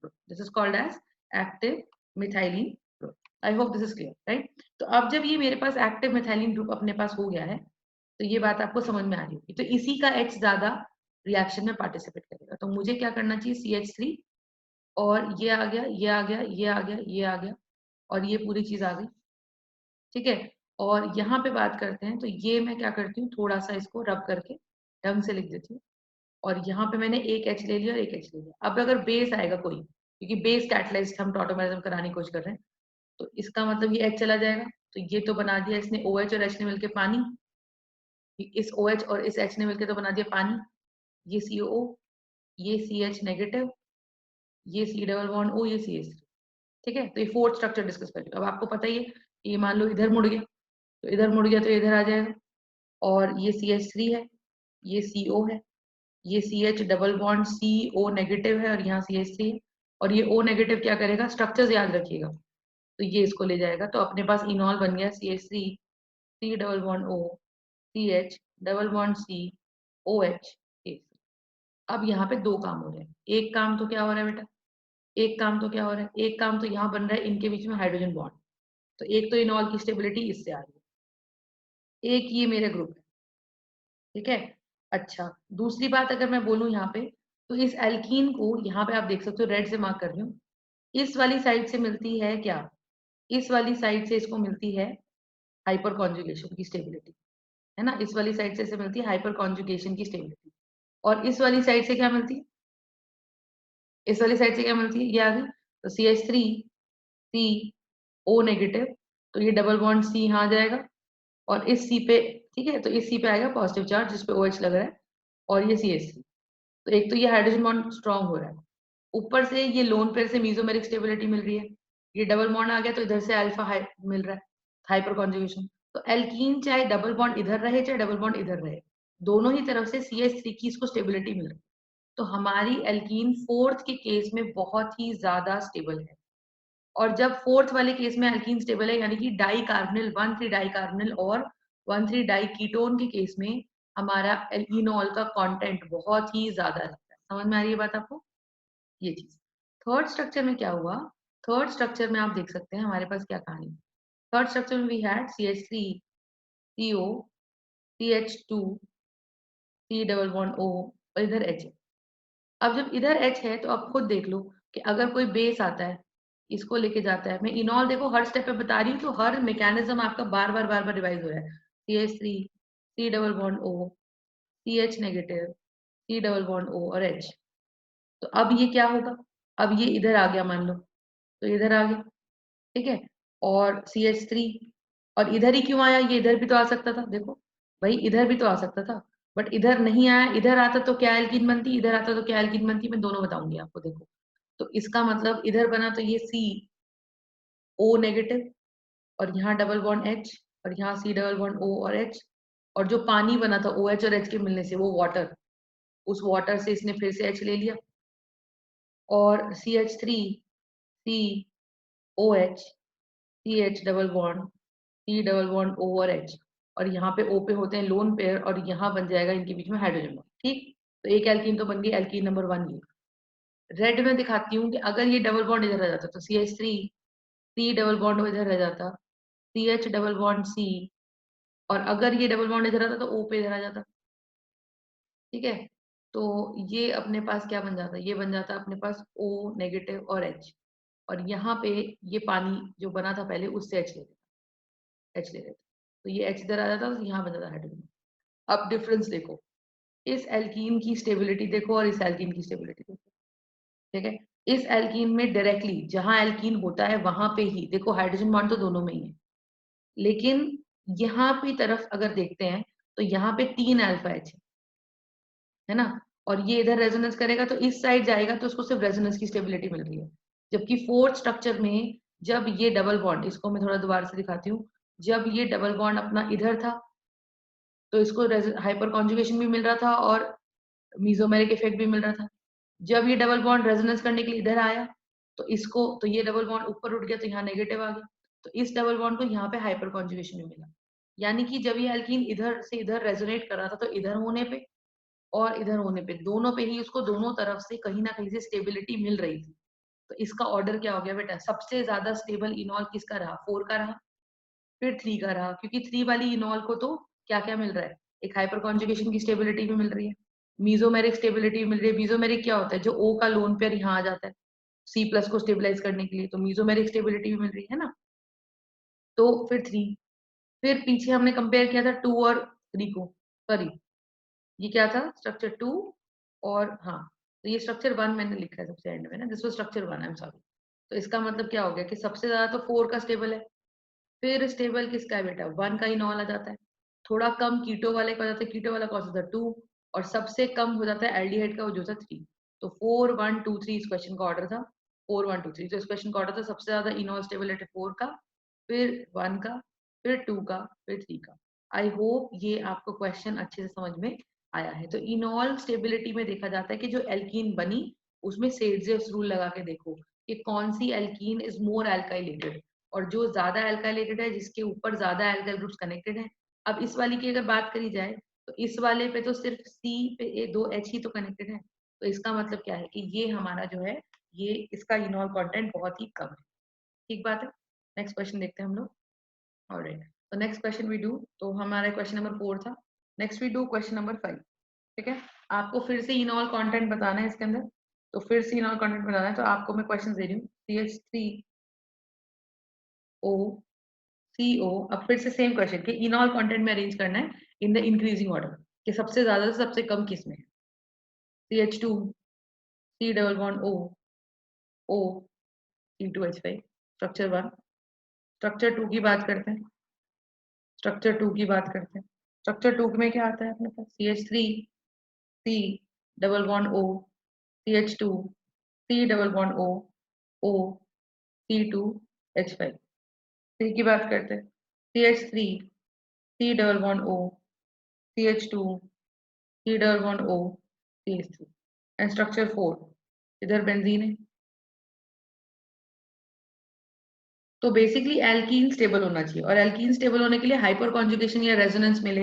group. This is called as active methylene group. I hope this is clear, right? तो अब जब ये मेरे पास एक्टिव मिथाइलिन ग्रुप अपने पास हो गया है, तो ये बात आपको समझ में आ रही होगी। तो इसी का H ज्यादा रिएक्शन में पार्टिसिपेट करेगा। तो मुझे क्या करना चाहिए, CH3, और ये आ गया, ये आ गया, ये आ गया, ये आ गया, और ये पूरी चीज आ गई। ठीक है, और यहाँ पे बात करते हैं। तो ये मैं क्या करती हूँ, थोड़ा सा इसको रब करके ढंग से लिख देती हूँ। और यहाँ पे मैंने एक H ले लिया और एक H ले लिया। अब अगर बेस आएगा कोई, क्योंकि बेस कैटलाइज्ड हम टॉटोमेरिज्म कराने की कोशिश कर रहे हैं, तो इसका मतलब ये H चला जाएगा। तो ये तो बना दिया इसने, OH और H ने मिलकर पानी। इस OH और इस H ने मिलकर तो बना दिया पानी। ये CO, ये CH नेगेटिव, ये C डबल बॉन्ड O, ये CH3। ठीक है, तो ये फोर्थ स्ट्रक्चर डिस्कस करेंगे। अब आपको पता ही है, ये मान लो इधर मुड़ गया, तो इधर मुड़ गया तो इधर आ जाएगा। और ये CH3 है, ये CO है, ये CH double bond CO negative है, और यहाँ CH3 है। और ये O नेगेटिव क्या करेगा, स्ट्रक्चर्स याद रखिएगा, तो ये इसको ले जाएगा। तो अपने पास इनॉल बन गया CH3, C double bond O, CH double bond C, OH, A। अब यहाँ पे दो काम हो रहे हैं। एक काम तो क्या हो रहा है बेटा, एक काम तो क्या हो रहा है, एक काम तो यहाँ बन रहा है इनके बीच में हाइड्रोजन बॉन्ड। तो एक तो इनॉल की स्टेबिलिटी इससे आ रही है, एक ये मेरे ग्रुप है। ठीक है, अच्छा, दूसरी बात अगर मैं बोलूं यहाँ पे, तो इस एल्कीन को यहाँ पे आप देख सकते हो, रेड से मार्क कर रही हूँ। इस वाली साइड से मिलती है क्या, इस वाली साइड से इसको मिलती है हाइपर कॉन्जुगेशन की स्टेबिलिटी, है ना। इस वाली साइड से इसे मिलती है हाइपर कॉन्जुगेशन की स्टेबिलिटी। और इस वाली साइड से क्या मिलती है, इस वाली साइड से क्या मिलती है, ये आ गई। तो CH3 C O नेगेटिव, तो ये डबल बॉन्ड C यहाँ आ जाएगा, और इस C पे, ठीक है, तो इस C पे आएगा पॉजिटिव चार्ज जिसपे OH लग रहा है, और ये CH3। तो एक तो ये हाइड्रोजन बॉन्ड स्ट्रॉन्ग हो रहा है, ऊपर से ये लोन पेयर से मीजोमेरिक स्टेबिलिटी मिल रही है। ये डबल बॉन्ड आ गया तो इधर से अल्फा मिल रहा है, हाइपर कॉन्जुगेशन। तो एल्कीन चाहे डबल बॉन्ड इधर रहे चाहे डबल बॉन्ड इधर रहे, दोनों ही तरफ से CH3 की इसको स्टेबिलिटी मिल रही है। तो हमारी एल्कीन फोर्थ के केस में बहुत ही ज्यादा स्टेबल है। और जब फोर्थ वाले केस में एल्कीन स्टेबल है, यानी कि डाई कार्बोनिल 1 3 डाई कार्बोनिल और 1 3 डाई कीटोन के केस में हमारा इनॉल का कंटेंट बहुत ही ज्यादा रहता है। समझ में आ रही है बात आपको, ये चीज। थर्ड स्ट्रक्चर में क्या हुआ, थर्ड स्ट्रक्चर में आप देख सकते हैं हमारे पास क्या कहानी। थर्ड स्ट्रक्चर में we had CH3 CO CH2 C double bond O, और इधर H है। अब जब इधर H है तो आप खुद देख लो कि अगर कोई बेस आता है, इसको लेके जाता है, मैं इनॉल देखो हर स्टेप पे बता रही हूँ, तो हर मैकेनिज्म आपका बार बार रिवाइज हो रहा है। CH3 C double bond O, CH negative, C double bond O और H। तो अब ये क्या होगा, अब ये इधर आ गया मान लो, तो इधर आ गया, ठीक है। और CH3, और इधर ही क्यों आया, ये इधर भी तो आ सकता था, देखो भाई इधर भी तो आ सकता था, बट इधर नहीं आया। इधर आता तो क्या एल्कीन बनती, इधर आता तो क्या एल्कीन बनती, मैं दोनों बताऊंगी आपको, देखो। तो इसका मतलब इधर बना तो ये CO नेगेटिव, और यहाँ डबल बॉन्ड H, और यहाँ C डबल बॉन्ड O और H, और जो पानी बना था OH और H के मिलने से, वो वाटर, उस वाटर से इसने फिर से H ले लिया, और CH3 COH CH double bond C double bond O और H, और यहाँ पे O पे होते हैं लोन पेयर, और यहाँ बन जाएगा इनके बीच में हाइड्रोजन बॉन्ड, ठीक। तो एक एल्कीन तो बन गई, एल्कीन नंबर 1 ये। रेड में दिखाती हूँ कि अगर ये डबल बॉन्ड इधर रह जाता तो CH3 C डबल बॉन्ड इधर रह जाता, CH डबल बॉन्ड C, और अगर ये डबल बॉन्ड इधर आता तो O पे इधर आ जाता, ठीक है। तो ये अपने पास क्या बन जाता, ये बन जाता अपने पास O नेगेटिव और H, और यहाँ पे ये पानी जो बना था पहले उससे H ले लेते, तो ये H इधर आ जाता, तो यहाँ बन जाता हाइड्रोजन। अब डिफरेंस देखो, इस एल्कीन की स्टेबिलिटी देखो और इस एल्कीन की स्टेबिलिटी देखो, ठीक है। इस एल्कीन में डायरेक्टली जहां एल्कीन होता है वहां पे ही देखो हाइड्रोजन बॉन्ड तो दोनों में ही है, लेकिन यहाँ पे तरफ अगर देखते हैं तो यहाँ पे 3 अल्फा एच है ना, और ये इधर रेजोनेंस करेगा तो इस साइड जाएगा, तो उसको सिर्फ रेजोनेंस की स्टेबिलिटी मिल रही है। जबकि फोर्थ स्ट्रक्चर में जब ये डबल बॉन्ड, इसको मैं थोड़ा दोबारा से दिखाती हूँ, जब ये डबल बॉन्ड अपना इधर था तो इसको हाइपर कॉन्जुगेशन भी मिल रहा था और मीजोमेरिक इफेक्ट भी मिल रहा था। जब ये डबल बॉन्ड रेजोनेंस करने के लिए इधर आया तो इसको, तो ये डबल बॉन्ड ऊपर उठ गया तो यहाँ नेगेटिव आ गया, तो इस डबल बॉन्ड को यहाँ पे हाइपर कॉन्जुगेशन भी मिला। यानी कि जब ये एल्कीन इधर से इधर रेजोनेट कर रहा था तो इधर होने पे और इधर होने पे, दोनों पे ही उसको दोनों तरफ से कहीं ना कहीं से स्टेबिलिटी मिल रही थी। तो इसका ऑर्डर क्या हो गया बेटा, सबसे ज्यादा स्टेबल इनॉल किसका रहा, 4 का रहा, फिर 3 का रहा, क्योंकि 3 वाली इनॉल को तो क्या क्या मिल रहा है, एक हाइपर कॉन्जुगेशन की स्टेबिलिटी भी मिल रही है, मीजोमेरिक स्टेबिलिटी भी मिल रही है। मीजोमेरिक क्या होता है, जो O का लोन पेयर यहाँ आ जाता है C प्लस को स्टेबलाइज करने के लिए, तो मीजोमेरिक स्टेबिलिटी भी मिल रही है ना। तो फिर 3, फिर पीछे हमने कंपेयर किया था 2 और 3 को, सॉरी ये क्या था स्ट्रक्चर 2, और हाँ, तो ये स्ट्रक्चर 1 मैंने लिखा है सबसे एंड में ना, this was structure 1, I am sorry. तो इसका मतलब क्या हो गया कि सबसे ज्यादा तो 4 का स्टेबल है, फिर स्टेबल किसका है बेटा, 1 का इनॉल आ जाता है, थोड़ा कम कीटो वाले का हो जाता है, कीटो वाला कौन सा था 2, और सबसे कम हो जाता है एल्डिहाइड का, वो जो था 3। तो 4 1 2 3 इस क्वेश्चन का ऑर्डर था, 4 1 2 3, तो इस क्वेश्चन का ऑर्डर था सबसे ज्यादा इनॉल स्टेबिलिटी 4 का, फिर 1 का, फिर 2 का, फिर 3 का। आई होप ये आपको क्वेश्चन अच्छे से समझ में आया है। तो इनॉल स्टेबिलिटी में देखा जाता है कि जो एल्कीन बनी उसमें सेड्जेस रूल लगा के देखो कि कौन सी एल्कीन इज मोर एल्काइलेटेड, और जो ज्यादा एल्काइलेटेड है जिसके ऊपर ज्यादा एल्काइल ग्रुप्स कनेक्टेड है। अब इस वाली की अगर बात करी जाए तो इस वाले पे तो सिर्फ C पे 2H ही तो कनेक्टेड है, तो इसका मतलब क्या है कि ये हमारा जो है, ये इसका इनॉल कंटेंट बहुत ही कम है, ठीक बात है। नेक्स्ट क्वेश्चन देखते हैं हम लोग। ऑलराइट, तो नेक्स्ट क्वेश्चन वी डू, तो हमारा क्वेश्चन नंबर 4 था, next we do question number 5, ठीक है। आपको फिर से इनॉल कंटेंट बताना है इसके अंदर, तो फिर से इनॉल कंटेंट बताना है, तो आपको मैं क्वेश्चन दे रही हूँ CH3O CO। अब फिर से सेम क्वेश्चन कि इनॉल कंटेंट में अरेंज करना है इन द इंक्रीजिंग ऑर्डर, कि सबसे ज्यादा से सबसे कम किस में है। CH2 C double bond O C2H5, structure 1। Structure 2 की बात करते हैं, स्ट्रक्चर 2 की बात करते हैं। स्ट्रक्चर 2 में क्या आता है अपने पास, CH3 C double bond O CH2 C double bond O C2H5। 3 की बात करते हैं, CH3 C double bond O CH2 C double bond O CH3, and structure 4, इधर बेंजीन है। तो बेसिकली एल्कीन स्टेबल होना चाहिए, और एल्कीन स्टेबल होने के लिए हाइपर कॉन्जुगेशन या रेजोनेंस मिले,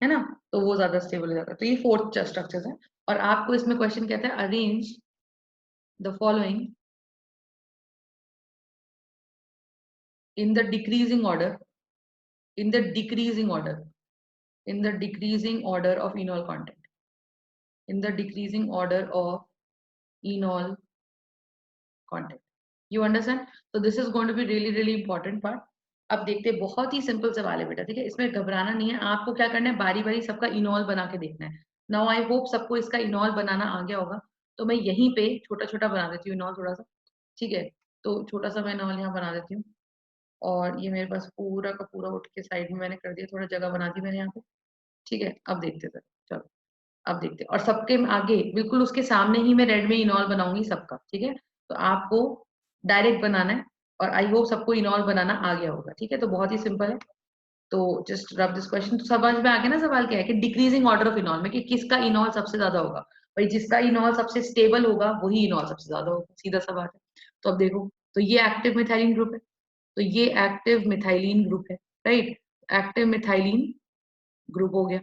है ना, तो वो ज्यादा स्टेबल हो जाता है। तो ये 4th स्ट्रक्चर है, और आपको इसमें क्वेश्चन कहता है arrange the following in the decreasing order, in the decreasing order, in the decreasing order of enol content, in the decreasing order of enol content, you understand. तो this is going to be really really important part. अब देखते हैं, बहुत ही simple सवाल है बेटा, ठीक है, इसमें घबराना नहीं है, आपको क्या करना है बारी बारी सबका इनॉल बना के देखना है। नाउ आई होप सबको इसका इनॉल बनाना आ गया होगा। तो मैं यहीं पे छोटा छोटा बना देती हूँ इनॉल थोड़ा सा, ठीक है। तो छोटा सा मैं इनॉल यहाँ बना देती हूँ, और ये मेरे पास पूरा का पूरा उठ के साइड में मैंने कर दिया, थोड़ा जगह बना दी मैंने यहाँ पे, ठीक है। अब देखते हैं, चलो अब देखते हैं। और सबके आगे बिल्कुल उसके सामने ही मैं रेड में इनॉल बनाऊंगी सबका, ठीक है। तो आपको डायरेक्ट बनाना है, और आई होप सबको इनॉल बनाना आ गया होगा, ठीक है। तो बहुत ही सिंपल है। तो जस्ट रब दिस क्वेश्चन। तो समझ में आ गया ना सवाल क्या है, कि डिक्रीजिंग ऑर्डर ऑफ इनॉल में कि किसका इनॉल सबसे ज्यादा होगा। भाई जिसका इनॉल सबसे स्टेबल होगा वही इनॉल सबसे ज्यादा होगा, सीधा सवाल है। तो अब देखो, तो ये एक्टिव मिथाइलिन ग्रुप है, तो ये एक्टिव मिथाइलिन ग्रुप है, राइट। एक्टिव मिथाइलिन ग्रुप हो गया।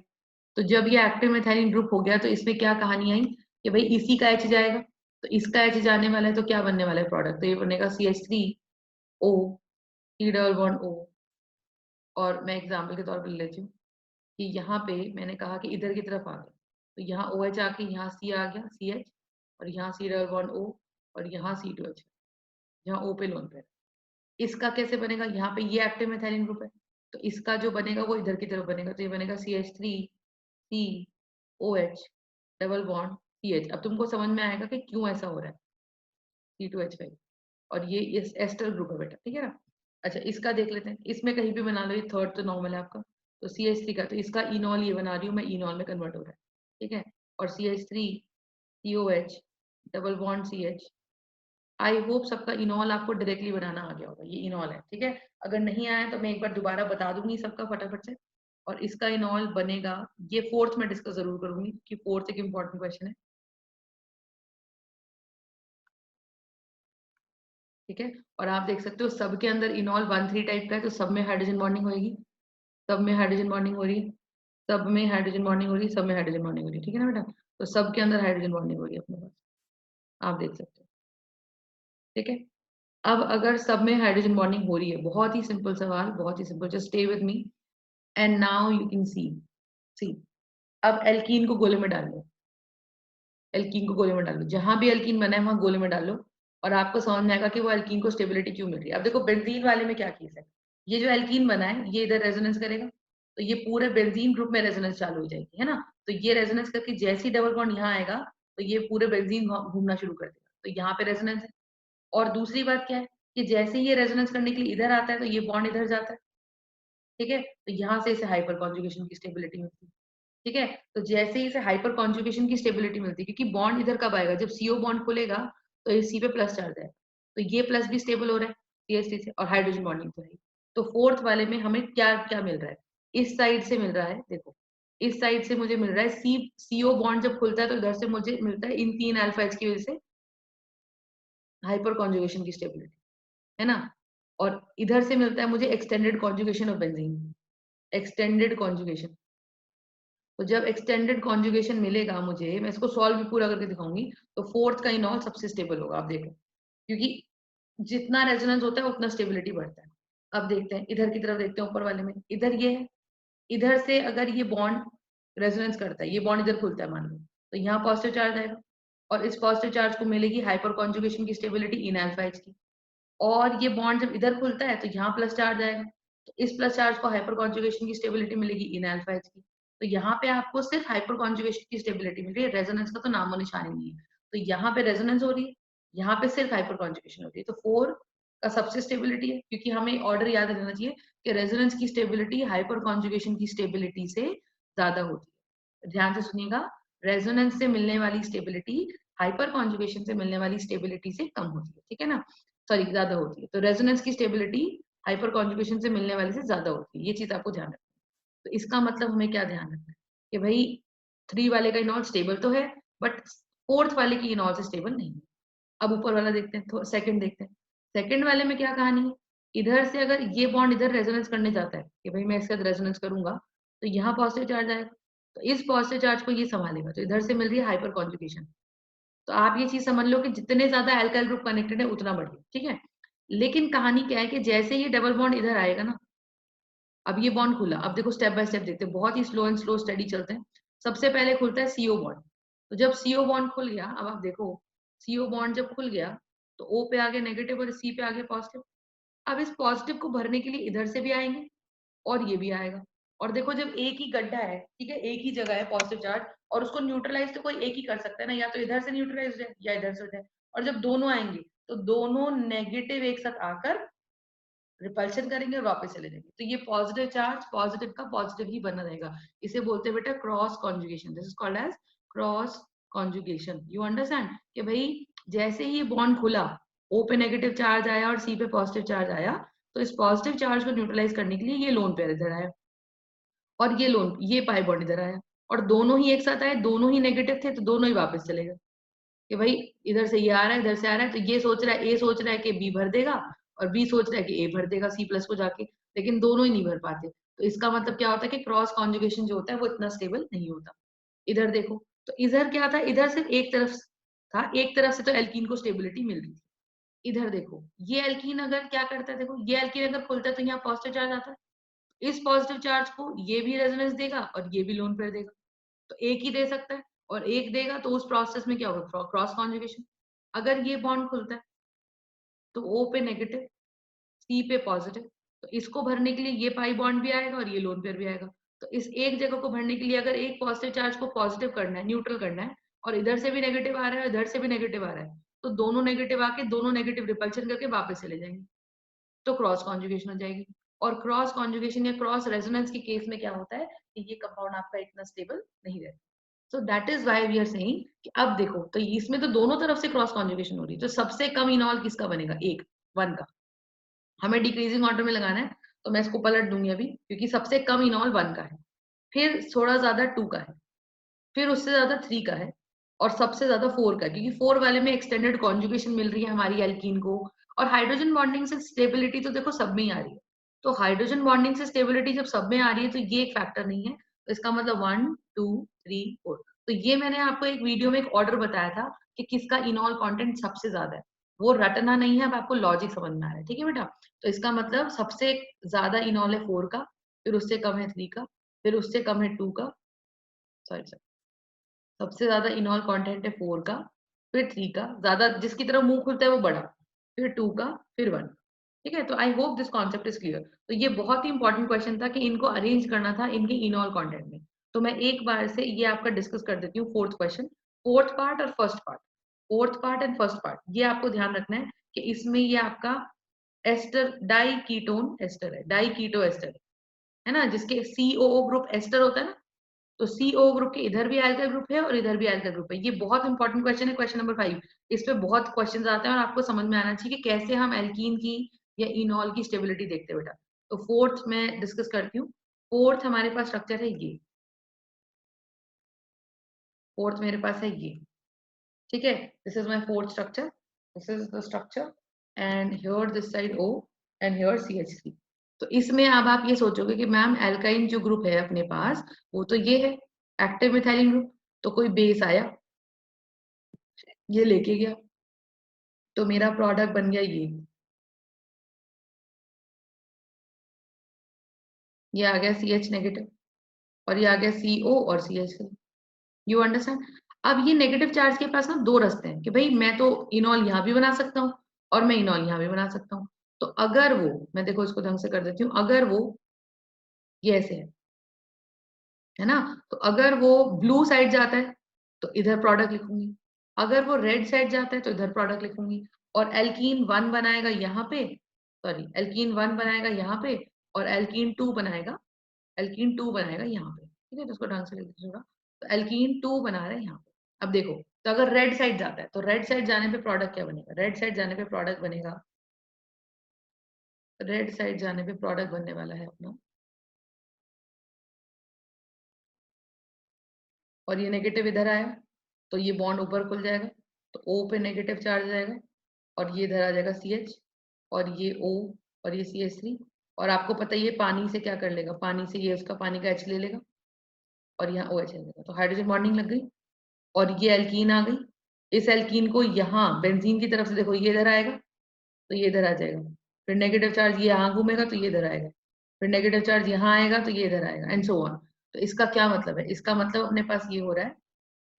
तो जब ये एक्टिव मिथाइलिन ग्रुप हो गया, तो इसमें क्या कहानी आई कि भाई इसी का एच जाएगा, तो इसका एच जाने वाला है, तो क्या बनने वाला है प्रोडक्ट, तो ये बनेगा CH3O, C double bond O। और मैं एग्जाम्पल के तौर पर ले लेती हूँ कि यहाँ पे मैंने कहा कि इधर की तरफ आ गया, तो यहाँ OH आके यहाँ C आ गया CH, और यहाँ C डबल बॉन्ड O, और यहाँ C2H, यहाँ O पे लोन पे है। इसका कैसे बनेगा, यहाँ पे ये एक्टिव मेथाइलिन ग्रुप है, तो इसका जो बनेगा वो इधर की तरफ बनेगा, तो ये बनेगा CH3COH डबल बॉन्ड CH। अब तुमको समझ में आएगा कि क्यों ऐसा हो रहा है, C2H5, और ये इस एस्टर ग्रुप है बेटा, ठीक है ना। अच्छा इसका देख लेते हैं, इसमें कहीं भी बना लो, ये थर्ड तो नॉर्मल है आपका। तो CH3 का, तो इसका इनॉल ये बना रही हूँ मैं, इनॉल में कन्वर्ट हो रहा है, ठीक है। और CH3COH double bond CH। I hope सबका इनॉल आपको डायरेक्टली बनाना आ गया होगा, ये इनॉल है, ठीक है। अगर नहीं आया तो मैं एक बार दोबारा बता दूंगी सबका फटाफट से। और इसका इनॉल बनेगा, ये फोर्थ में डिस्कस जरूर करूंगी कि फोर्थ एक इंपॉर्टेंट क्वेश्चन है, ठीक है। और आप देख सकते हो सबके अंदर इनॉल 1,3 टाइप का है, तो सब में हाइड्रोजन बॉन्डिंग होगी, सब में हाइड्रोजन बॉन्डिंग हो रही है, सब में हाइड्रोजन बॉन्डिंग हो रही है, सब में हाइड्रोजन बॉन्डिंग हो रही है, ठीक है ना बेटा। तो सबके अंदर हाइड्रोजन बॉन्डिंग हो रही है अपने पास, आप देख सकते हो, ठीक है। अब अगर सब में हाइड्रोजन बॉन्डिंग हो रही है, बहुत ही सिंपल सवाल, बहुत ही simple, just stay with me and now you can see. अब एल्कीन को गोले में डाल लो, एल्कीन को गोले में डाल लो, जहां भी एल्कीन बना है वहां गोले में डाल लो, और आपको समझ में आएगा कि वो एल्कीन को स्टेबिलिटी क्यों मिल रही है। अब देखो बेंजीन वाले में क्या केस है, ये जो एल्कीन बना है ये इधर रेजोनेंस करेगा, तो ये पूरे बेंजीन ग्रुप में रेजोनेंस चालू हो जाएगी, है ना। तो ये रेजोनेंस करके जैसे ही डबल बॉन्ड यहाँ आएगा, तो ये पूरे बेंजीन घूमना शुरू कर देगा, तो यहाँ पे रेजोनेंस है। और दूसरी बात क्या है, कि जैसे ही ये रेजोनेंस करने के लिए इधर आता है, तो ये बॉन्ड इधर जाता है, ठीक है। तो यहाँ से इसे हाइपर कॉन्जुगेशन की स्टेबिलिटी मिलती है, ठीक है। तो जैसे ही इसे हाइपर कॉन्जुगेशन की स्टेबिलिटी मिलती है, क्योंकि बॉन्ड इधर कब आएगा, जब CO बॉन्ड खुलेगा, तो ये C पे प्लस चार्ज आएगा, तो ये प्लस भी स्टेबल हो रहा है CH3 से, और हाइड्रोजन बॉन्डिंग तो है ही। तो फोर्थ वाले में हमें क्या क्या मिल रहा है, इस साइड से मिल रहा है, देखो इस साइड से मुझे मिल रहा है CO बॉन्ड जब खुलता है, तो इधर से मुझे मिलता है इन 3 अल्फा H की वजह से हाइपर कॉन्जुगेशन की स्टेबिलिटी, है ना। और इधर से मिलता है मुझे extended conjugation of benzene, extended conjugation. तो जब एक्सटेंडेड कॉन्जुगेशन मिलेगा मुझे, मैं इसको सॉल्व भी पूरा करके दिखाऊंगी, तो फोर्थ का इनॉल सबसे स्टेबल होगा, आप देखो, क्योंकि जितना रेजोनेंस होता है उतना स्टेबिलिटी बढ़ता है। अब देखते हैं इधर की तरफ, देखते हैं ऊपर वाले में, इधर ये है, इधर से अगर ये बॉन्ड रेजोनेंस करता है, ये बॉन्ड इधर खुलता है मान लो, तो यहाँ पॉजिटिव चार्ज आएगा, और इस पॉजिटिव चार्ज को मिलेगी हाइपर कॉन्जुगेशन की स्टेबिलिटी इन अल्फा एच की। और ये बॉन्ड जब इधर खुलता है, तो यहाँ प्लस चार्ज आएगा, तो इस प्लस चार्ज को हाइपर कॉन्जुगेशन की स्टेबिलिटी मिलेगी इन अल्फा एच की। तो यहाँ पे आपको सिर्फ हाइपर कॉन्जुगेशन की स्टेबिलिटी मिल रही है, रेजोनेंस का तो नामो निशान ही नहीं है। तो यहाँ पे रेजोनेंस हो रही है, यहाँ पे सिर्फ हाइपर कॉन्जुगेशन हो रही है, तो 4 का सबसे स्टेबिलिटी है, क्योंकि हमें ऑर्डर याद रहना चाहिए कि रेजोनेंस की स्टेबिलिटी हाइपर कॉन्जुगेशन की स्टेबिलिटी से ज्यादा होती है। ध्यान से सुनिएगा, रेजोनेंस से मिलने वाली स्टेबिलिटी हाइपर कॉन्जुगेशन से मिलने वाली स्टेबिलिटी से कम होती है, ठीक है ना, सॉरी ज्यादा होती है। तो रेजोनेंस की स्टेबिलिटी हाइपर कॉन्जुगेशन से मिलने वाली से ज्यादा होती है, ये चीज आपको ध्यान रखना है। तो इसका मतलब हमें क्या ध्यान रखना है, कि भाई 3 वाले का इनॉल स्टेबल तो है, बट फोर्थ वाले की इनॉल से स्टेबल नहीं है। अब ऊपर वाला देखते हैं, तो सेकंड देखते हैं, सेकंड वाले में क्या कहानी है। इधर से अगर ये बॉन्ड इधर रेजोनेंस करने जाता है, कि भाई मैं इसके साथ रेजोनेंस करूंगा, तो यहाँ पॉजिटिव चार्ज आएगा, तो इस पॉजिटिव चार्ज को ये संभालेगा, तो इधर से मिल रही है हाइपर कॉन्जुगेशन। तो आप ये चीज समझ लो कि जितने ज्यादा अल्काइल ग्रुप कनेक्टेड है उतना बढ़िया, ठीक है। लेकिन कहानी क्या है, कि जैसे ये डबल बॉन्ड इधर आएगा ना, अब ये बॉन्ड खुला, अब देखो स्टेप बाय स्टेप देखते हैं, बहुत ही स्लो एंड स्लो स्टडी चलते हैं। सबसे पहले खुलता है CO बॉन्ड, तो जब CO बॉन्ड खुल गया, अब आप देखो CO बॉन्ड जब खुल गया, तो O पे आगे नेगेटिव और C पे आगे पॉजिटिव। अब इस पॉजिटिव को भरने के लिए इधर से भी आएंगे, और ये भी आएगा, और देखो जब एक ही गड्ढा है, ठीक है, एक ही जगह है पॉजिटिव चार्ज, और उसको न्यूट्रलाइज तो कोई एक ही कर सकता है ना, या तो इधर से न्यूट्रलाइज हो जाए या इधर से हो जाए। और जब दोनों आएंगे तो दोनों नेगेटिव एक साथ आकर रिपल्शन करेंगे और वापस चले जाएंगे। तो ये पॉजिटिव चार्ज पॉजिटिव का पॉजिटिव ही बना रहेगा। इसे बोलते हैं बेटा cross conjugation. This is called as cross conjugation. You understand कि भाई जैसे ही बॉन्ड खुला, ओ पे नेगेटिव चार्ज आया और सी पे पॉजिटिव चार्ज आया, तो इस पॉजिटिव चार्ज को न्यूट्रलाइज करने के लिए ये लोन पेयर इधर आया और ये पाई बॉन्ड इधर आया, और दोनों ही एक साथ आए, दोनों ही नेगेटिव थे, तो दोनों ही वापस चले गए कि भाई इधर से ये आ रहा है, इधर से आ रहा है, तो ये सोच रहा है, ए सोच रहा है कि बी भर देगा और बी सोच रहा है कि ए भर देगा सी प्लस को जाके, लेकिन दोनों ही नहीं भर पाते। तो इसका मतलब क्या होता है कि क्रॉस कॉन्जुगेशन जो होता है वो इतना स्टेबल नहीं होता। इधर देखो, तो इधर क्या था, इधर सिर्फ एक तरफ था, एक तरफ से तो एल्कीन को स्टेबिलिटी मिल रही थी। इधर देखो, ये एल्कीन अगर क्या करता है, देखो ये एल्कीन अगर खुलता है तो यहाँ पॉजिटिव चार्ज आता है, इस पॉजिटिव चार्ज को ये भी रेजोनेंस देगा और ये भी लोन पेयर देगा, तो एक ही दे सकता है और एक देगा, तो उस प्रोसेस में क्या होगा, क्रॉस कॉन्जुगेशन। अगर ये बॉन्ड खुलता है तो O पे नेगेटिव, C पे पॉजिटिव, तो इसको भरने के लिए ये पाई बॉन्ड भी आएगा और ये लोन पेयर भी आएगा। तो इस एक जगह को भरने के लिए अगर एक पॉजिटिव चार्ज को पॉजिटिव करना है, न्यूट्रल करना है, और इधर से भी नेगेटिव आ रहा है, इधर से भी नेगेटिव आ रहा है, तो दोनों नेगेटिव आके दोनों नेगेटिव रिपल्शन करके वापस चले जाएंगे, तो क्रॉस कॉन्जुगेशन हो जाएगी। और क्रॉस कॉन्जुगेशन या क्रॉस रेजोनेंस के केस में क्या होता है कि ये कंपाउंड आपका इतना स्टेबल नहीं रहता। So that is why we are saying कि अब देखो, तो इसमें तो दोनों तरफ से क्रॉस कॉन्जुगेशन हो रही है, तो सबसे कम इनॉल किसका बनेगा, एक, वन का। हमें डिक्रीजिंग ऑर्डर में लगाना है, तो मैं इसको पलट दूंगी अभी, क्योंकि सबसे कम इनॉल वन का है, फिर थोड़ा ज्यादा टू का है, फिर उससे ज्यादा थ्री का है, और सबसे ज्यादा फोर का है, क्योंकि फोर वाले में एक्सटेंडेड कॉन्जुगेशन मिल रही है हमारी एल्कीन को। और हाइड्रोजन बॉन्डिंग से स्टेबिलिटी तो देखो सब में ही आ रही है, तो हाइड्रोजन बॉन्डिंग से स्टेबिलिटी जब सब में आ रही है तो ये एक फैक्टर नहीं है, तो इसका मतलब वन टू थ्री फोर। तो ये मैंने आपको एक वीडियो में एक ऑर्डर बताया था कि किसका इनॉल कंटेंट सबसे ज्यादा है, वो रटना नहीं है, अब आपको लॉजिक समझ में आ रहा है, ठीक है बेटा। तो इसका मतलब सबसे ज्यादा इनॉल है फोर का, फिर उससे कम है थ्री का, फिर उससे कम है टू का, सॉरी, सबसे ज्यादा इनॉल कंटेंट है फोर का, फिर थ्री का, ज्यादा जिसकी तरफ मुंह खुलता है वो बड़ा, फिर टू का, फिर वन। ठीक है, तो I hope this concept is clear. तो ये बहुत ही इंपॉर्टेंट क्वेश्चन था कि इनको अरेंज करना था इनके इनॉल कंटेंट में। तो मैं एक बार से ये आपका डिस्कस कर देती हूँ, फोर्थ क्वेश्चन, फोर्थ पार्ट और first part, fourth part and first part, ये आपको ध्यान रखना है कि इसमें ये आपका एस्टर डाई कीटोन एस्टर है, डाई कीटो एस्टर है ना, जिसके सीओओ ग्रुप एस्टर होता है ना, तो सीओ ग्रुप के इधर भी एल्काइल ग्रुप है और इधर भी एल्काइल ग्रुप है। ये बहुत इंपॉर्टेंट क्वेश्चन है, क्वेश्चन नंबर 5। इस पे बहुत क्वेश्चंस आते हैं और आपको समझ में आना चाहिए कि कैसे हम एल्कीन की या इनॉल की स्टेबिलिटी देखते हैं बेटा। तो फोर्थ मैं डिस्कस करती हूँ। फोर्थ हमारे पास स्ट्रक्चर है ये, फोर्थ मेरे पास है ये, ठीक है, this is my fourth structure, this is the structure, and here this side O and here CH3। तो इसमें अब आप ये सोचोगे कि मैम एल्काइन जो ग्रुप है अपने पास वो तो ये है, एक्टिव मिथाइलिन ग्रुप, तो कोई बेस आया, ये लेके गया, तो मेरा प्रोडक्ट बन गया ये आ गया CH नेगेटिव, और ये आ गया CO और CH3। You understand. अब ये नेगेटिव चार्ज के पास ना दो रास्ते हैं कि भाई मैं तो इनॉल यहाँ भी बना सकता हूँ और मैं इनॉल यहाँ भी बना सकता हूँ। तो अगर वो, मैं देखो इसको ढंग से कर देती हूँ, अगर वो ये ऐसे है ना, तो अगर वो ब्लू साइड जाता है तो इधर प्रोडक्ट लिखूंगी, अगर वो रेड साइड जाता है तो इधर प्रोडक्ट लिखूंगी, और एल्कीन वन बनाएगा यहाँ पे, सॉरी एल्कीन वन बनाएगा यहाँ पे, और एल्कीन टू बनाएगा यहाँ पे, ठीक है, तो उसको ढंग से लिख दीजिएगा। तो एल्कीन टू बना रहे हैं यहाँ पे। अब देखो, तो अगर रेड साइड जाता है तो रेड साइड जाने पे प्रोडक्ट क्या बनेगा, रेड साइड जाने पे प्रोडक्ट बनेगा, रेड साइड जाने पे प्रोडक्ट बनने वाला है अपना, और ये नेगेटिव इधर आया तो ये बॉन्ड ऊपर खुल जाएगा, तो O पे नेगेटिव चार्ज आएगा, और ये इधर आ जाएगा CH, और ये O, और ये CH3। और आपको पता है ये पानी से क्या कर लेगा, पानी से ये उसका पानी का H ले लेगा और यहाँ OH ले लेगा, तो हाइड्रोजन बॉन्डिंग लग गई, और ये एल्कीन आ गई। इस एल्कीन को यहाँ बेंजीन की तरफ से देखो, ये इधर आएगा तो ये इधर आ जाएगा, फिर नेगेटिव चार्ज ये यहाँ घूमेगा तो ये इधर आएगा, फिर नेगेटिव चार्ज यहाँ आएगा तो ये इधर आएगा, एंड सो ऑन। तो इसका क्या मतलब है, इसका मतलब अपने पास ये हो रहा है,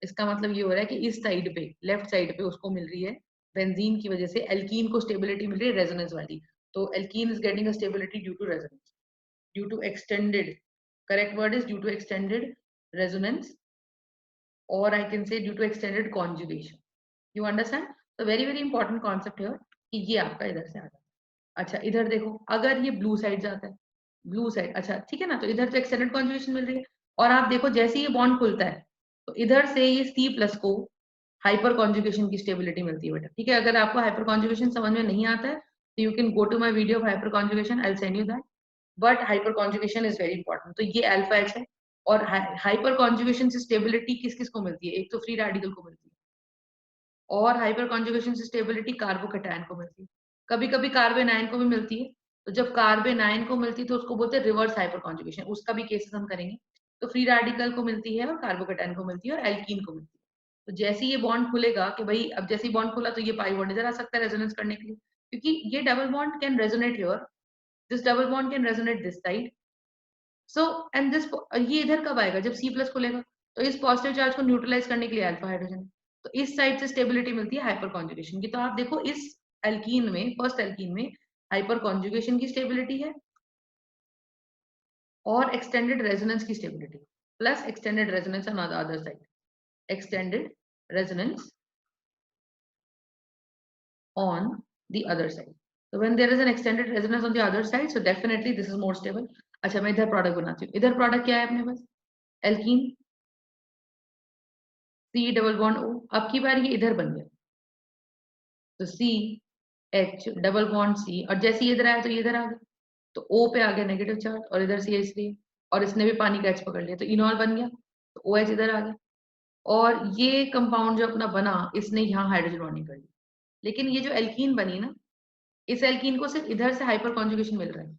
इसका मतलब ये हो रहा है कि इस साइड पे, लेफ्ट साइड पे उसको मिल रही है बेंजीन की वजह से, एल्कीन को स्टेबिलिटी मिल रही है रेजोनेंस वाली। तो alkene is getting a stability due to resonance, due to extended Correct word is due to extended resonance, or I can say due to extended conjugation. You understand? So very very important concept here कि ये आपका इधर से आ जाता है. अच्छा इधर देखो, अगर ये ब्लू साइड जाता है, ब्लू साइड, अच्छा ठीक है ना, तो इधर तो एक्सटेंडेड कॉन्जुगेशन मिल रही है. और आप देखो जैसे ये बॉन्ड खुलता है तो इधर से ये C प्लस को हाइपर कॉन्जुगेशन की स्टेबिलिटी मिलती है बेटा. ठीक है, अगर आपको हाइपर कॉन्जुगेशन समझ में नहीं आता है तो you can go to my video of hyper conjugation, I will send you that. But hyper conjugation is very important. तो ये अल्फा एच है. और हाइपर कॉन्जुगेशन से स्टेबिलिटी किस किस को मिलती है? एक तो फ्री रेडिकल को मिलती है, और हाइपर कॉन्जुगेशन से स्टेबिलिटी कार्बोकैटायन को मिलती है. कभी कभी कार्बेनाइन को भी मिलती है. तो जब कार्बेनाइन को मिलती है तो उसको बोलते हैं रिवर्स हाइपर कॉन्जुगेशन. उसका भी केसेस हम करेंगे. तो फ्री रेडिकल को मिलती है और कार्बोकैटायन को मिलती है और एल्कीन को मिलती है. तो जैसे ये बॉन्ड खुलेगा कि भाई अब जैसे ही बॉन्ड खुला तो ये पाई बॉन्ड इधर आ सकता है रेजोनेंस करने के लिए, क्योंकि ये double bond can resonate here, this double bond can resonate this side. So and this, ये इधर कब आएगा? जब C प्लस खुलेगा. तो इस पॉजिटिव चार्ज को न्यूट्रलाइज करने के लिए अल्फा हाइड्रोजन. तो इस साइड से स्टेबिलिटी मिलती है हाइपर कॉन्जुगेशन की. तो आप देखो इस एल्कीन में, फर्स्ट एल्कीन में हाइपर कॉन्जुगेशन की स्टेबिलिटी है और एक्सटेंडेड रेजोनेंस की stability, plus extended resonance on the other side. Extended resonance on the other side. So when there is an extended resonance on the other side, so definitely this is more stable. अच्छा मैं इधर product बनाती हूँ. इधर product क्या है अपने पास? Alkene C double bond O. अब की बार ये इधर बन गया तो C H double bond C, और जैसे ये इधर आया तो ये इधर आ गया तो O पे आ गया नेगेटिव चार्ज और इधर CH3, और इसने भी पानी का H पकड़ लिया तो इनॉल बन गया तो OH इधर आ गया. और ये कंपाउंड जो अपना बना इसने यहाँ हाइड्रोजन बॉन्डिंग कर ली. लेकिन ये जो एल्कीन बनी ना, इस एल्कीन को सिर्फ इधर से हाइपर कॉन्जुगेशन मिल रहा है.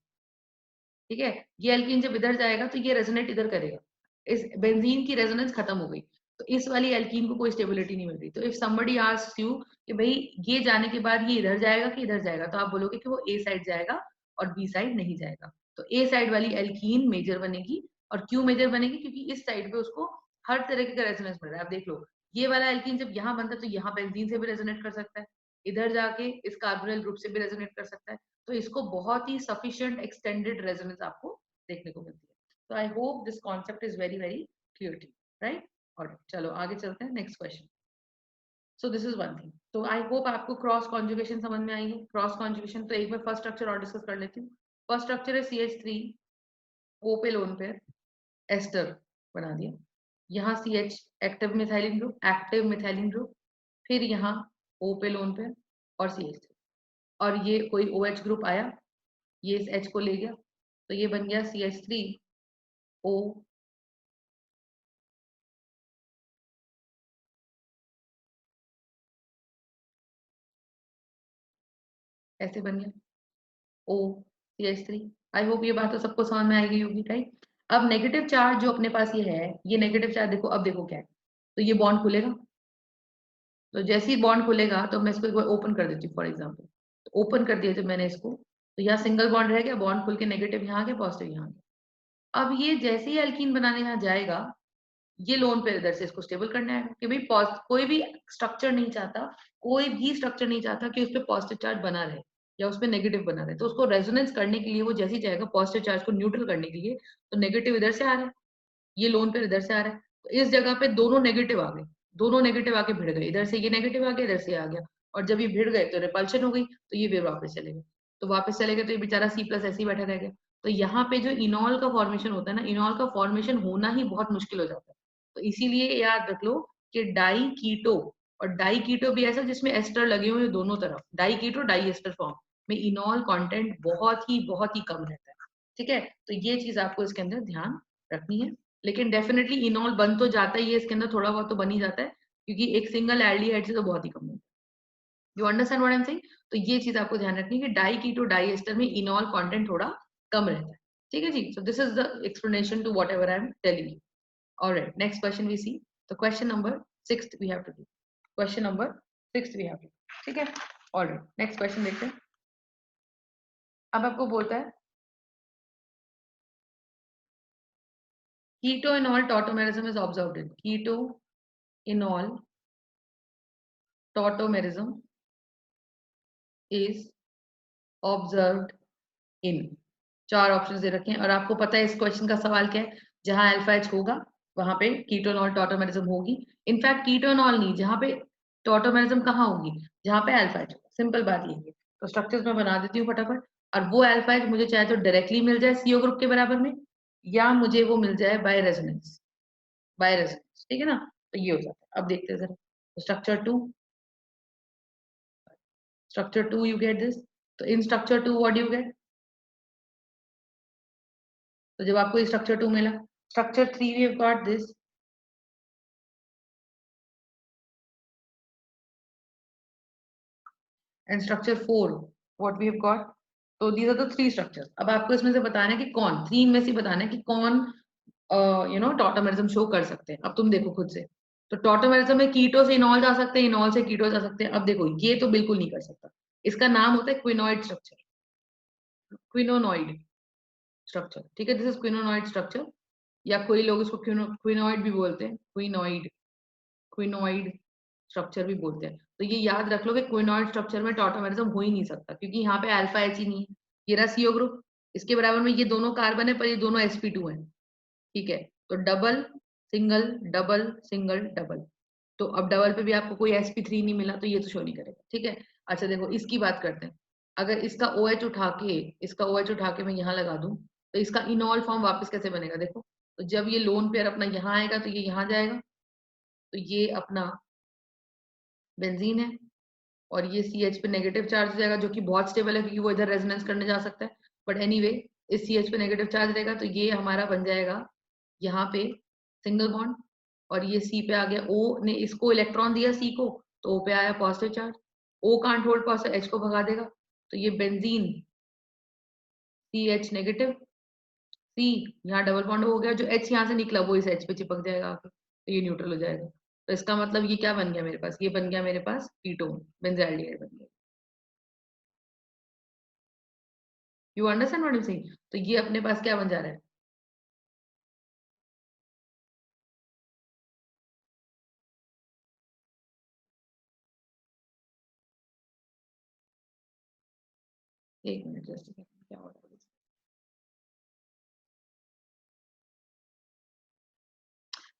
ठीक है, ये एल्कीन जब इधर जाएगा तो ये रेजोनेट इधर करेगा. इस बेंजीन की रेजोनेंस खत्म हो गई तो इस वाली एल्कीन को कोई स्टेबिलिटी नहीं मिल रही. तो इफ समबडी आस्क्स यू कि भाई ये जाने के बाद ये इधर जाएगा कि इधर जाएगा, तो आप बोलोगे कि वो ए साइड जाएगा और बी साइड नहीं जाएगा. तो ए साइड वाली एल्कीन मेजर बनेगी. और क्यों मेजर बनेगी? क्योंकि इस साइड पे उसको हर तरीके का रेजोनेंस मिल रहा है. आप देख लो, ये वाला एल्कीन जब यहाँ बनता है तो यहाँ बेंजीन से भी रेजोनेट कर सकता है, इधर जाके इस कार्बोनिल ग्रुप से भी रेजोनेट कर सकता है. तो इसको बहुत ही सफिशिएंट एक्सटेंडेड रेजोनेंस आपको देखने को मिलती है. तो I hope this concept is very very clear to you, right? और चलो आगे चलते हैं next question. So this is one thing. तो आई होप आपको क्रॉस कॉन्जुगेशन समझ में आई है. क्रॉस कॉन्जुगेशन तो एक बार फर्स्ट स्ट्रक्चर और डिस्कस कर लेती हूँ. फर्स्ट स्ट्रक्चर है CH3 O पे लोन पे एस्टर बना दिया. यहाँ CH active methylene group, active methylene group, फिर यहाँ O पे लोन पे और CH3, और ये कोई OH ग्रुप आया, ये इस H को ले गया तो ये बन गया CH3O. ऐसे बन गया OCH3. आई होप ये बात तो सबको समझ में आएगी होगी, राइट? अब नेगेटिव चार्ज जो अपने पास ये है, ये नेगेटिव चार्ज देखो, अब देखो क्या है. तो ये बॉन्ड खुलेगा. तो जैसे ही बॉन्ड खुलेगा तो मैं इसको एक बार ओपन कर देती हूँ फॉर एग्जाम्पल. तो ओपन कर दिया जब मैंने इसको, तो यहाँ सिंगल बॉन्ड रह गया, बॉन्ड खुल के नेगेटिव यहाँ आ गया, पॉजिटिव यहाँ आ गया. अब ये जैसे ही एल्कीन बनाने यहाँ जाएगा, ये लोन पे इधर से इसको स्टेबल करने आएगा कि भाई कोई भी स्ट्रक्चर नहीं चाहता, कोई भी स्ट्रक्चर नहीं चाहता कि उस पर पॉजिटिव चार्ज बना रहे या उस पर नेगेटिव बना रहे. तो उसको रेजोनेंस करने के लिए वो जैसे ही जाएगा पॉजिटिव चार्ज को न्यूट्रल करने के लिए, तो नेगेटिव इधर से आ रहा है, ये लोन पे इधर से आ रहा है, तो इस जगह पे दोनों नेगेटिव आ गए. दोनों नेगेटिव आके भिड़ गए, इधर से ये नेगेटिव आ गया, इधर से आ गया. और जब ये भिड़ गए तो रिपल्शन हो गई, तो ये फिर वापस चले गए. तो वापस चले गए तो ये बेचारा C प्लस ऐसे ही बैठा रह गया. तो यहाँ पे जो इनॉल का फॉर्मेशन होता है ना, इनॉल का फॉर्मेशन होना ही बहुत मुश्किल हो जाता है. तो इसीलिए याद रख लो कि डाई कीटो, और डाई कीटो भी ऐसा जिसमें एस्टर लगे हुए दोनों तरफ, डाई कीटो डाई एस्टर फॉर्म में इनॉल कंटेंट बहुत ही कम रहता है. ठीक है, तो ये चीज आपको इसके अंदर ध्यान रखनी है. लेकिन डेफिनेटली इनॉल बन तो जाता ही है इसके अंदर, थोड़ा बहुत तो बन ही जाता है, क्योंकि एक सिंगल एल्डिहाइड से तो बहुत ही कम है. You understand what I am saying? तो ये चीज आपको ध्यान रखनी है कि डाई कीटो डाई एस्टर में इनॉल कंटेंट थोड़ा कम रहता है. ठीक है जी. So this is the explanation to whatever I am telling you. Alright, next question we see. तो question number 6 we have to do. Question number 6 we have to. ठीक है, ऑलराइट, नेक्स्ट क्वेश्चन देखते हैं. अब आपको बोलता है ketoenol tautomerism is observed in. Ketoenol tautomerism is observed in. 4 options दे रखे हैं और आपको पता है इस क्वेश्चन का सवाल क्या है, जहां अल्फा एच होगा वहां पे कीटोनॉल टॉटोमेरिज्म होगी। इनफैक्ट कीटोनॉल नहीं, जहां पे टॉटोमेरिज्म कहाँ होगी, जहां पे अल्फा एच होगा। सिंपल बात ये है। तो स्ट्रक्चर्स मैं बना देती हूँ फटाफट। और वो अल्फा एच मुझे चाहे तो डायरेक्टली मिल जाए सीओ ग्रुप के बराबर में, या मुझे वो मिल जाए बाय रेजोनेंस। बाय रेजोनेंस, ठीक है ना। तो ये हो जाता है। अब देखते हैं जरा structure two you get this. तो in structure two what you get, तो जब आपको स्ट्रक्चर टू मिला, structure three we have got this, and structure four what we have got. तो these are the three structures. अब आपको इसमें से बताना है कि कौन, थ्री में से बताना है कि कौन टॉटोमेरिज्म शो कर सकते हैं। अब तुम देखो खुद से। तो टॉटोमेरिज्म में कीटो से इनॉल जा सकते हैं, इनॉल से कीटो जा सकते हैं। अब देखो ये तो बिल्कुल नहीं कर सकता। इसका नाम होता है क्विनोइड स्ट्रक्चर, क्विनोनॉइड स्ट्रक्चर, ठीक है। दिस इज क्विनोनॉइड स्ट्रक्चर, या कोई लोग इसको क्विनोइड भी बोलते हैं, क्विनोइड, क्विनोइड स्ट्रक्चर भी बोलते हैं। तो ये याद रख लो कि क्विनोइड स्ट्रक्चर में टॉटोमेरिज्म हो ही नहीं सकता, क्योंकि यहाँ पे अल्फा एच ही नहीं है। ये रहा सीओ ग्रुप, इसके बराबर में ये दोनों कार्बन है, पर ये दोनों sp2 है, ठीक है। तो double single double single double. तो अब डबल पे भी आपको कोई sp3 नहीं मिला, तो ये तो शो नहीं करेगा, ठीक है। अच्छा देखो इसकी बात करते हैं। अगर इसका OH उठा के, इसका OH उठा के मैं यहाँ लगा दूं, तो इसका इनॉल फॉर्म वापस कैसे बनेगा देखो। तो जब ये लोन पेयर अपना यहाँ आएगा तो ये यहाँ जाएगा, तो ये अपना बेंजीन है। और ये सी एच पे नेगेटिव चार्ज हो जाएगा, जो कि बहुत स्टेबल है क्योंकि वो इधर रेजोनेंस करने जा सकता है। बट एनीवे, इस सी एच पे नेगेटिव चार्ज रहेगा, तो ये हमारा बन जाएगा यहाँ पे सिंगल बॉन्ड। और ये सी पे आ गया, ओ ने इसको इलेक्ट्रॉन दिया सी को, तो ओ पे आया positive charge. O can't hold positive, H को भगा देगा। तो ये benzene C H negative, C यहाँ डबल बॉन्ड हो गया, जो एच यहाँ से निकला वो इस एच पे चिपक जाएगा आके, तो ये न्यूट्रल हो जाएगा। तो इसका मतलब ये क्या बन गया मेरे पास, ये बन गया मेरे पास कीटोन, बेंजाइलडिहाइड बन गया। You understand what I am saying. तो ये अपने पास क्या बन जा रहा है, एक मिनट जस्ट, क्या हो रहा है।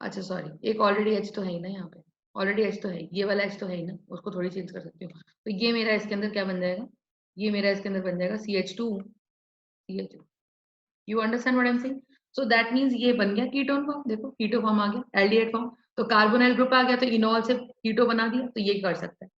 अच्छा सॉरी, एक ऑलरेडी एच तो है ही ना यहाँ पे, ऑलरेडी एच तो है, ये वाला एच तो है ही ना, उसको थोड़ी चेंज कर सकती हूँ। तो ये मेरा इसके अंदर क्या बन जाएगा, ये मेरा इसके अंदर बन जाएगा CH2, you understand what I am saying. So that means ये बन गया कीटोन फॉर्म, देखो कीटो फॉर्म आ गया, एल्डिहाइड फॉर्म। तो कार्बोनाइल ग्रुप आ गया, तो इनॉल से कीटो बना दिया, तो ये कर सकता है।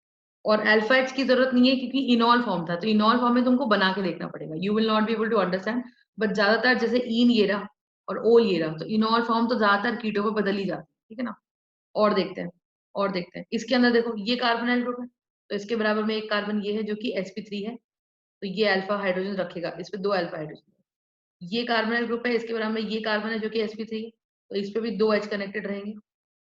और अल्फा एच की जरूरत नहीं है क्योंकि इनॉल फॉर्म था, तो इनॉल फॉर्म में तुमको बना के देखना पड़ेगा, you will not be able to understand. But ज्यादातर जैसे ईन ये रहा और ओल ये रहा, तो इनॉल फॉर्म तो ज्यादातर कीटो पे बदल ही जाती है, ठीक है ना। और देखते हैं, और देखते हैं इसके अंदर देखो, ये कार्बोनाइल ग्रुप है, तो इसके बराबर में एक कार्बन ये है जो कि sp3 है, तो ये अल्फा हाइड्रोजन रखेगा, इस पे दो अल्फा हाइड्रोजन। ये कार्बोनाइल ग्रुप है, इसके बराबर में ये कार्बन है जो कि sp3 है, तो इस पे भी दो H कनेक्टेड रहेंगे।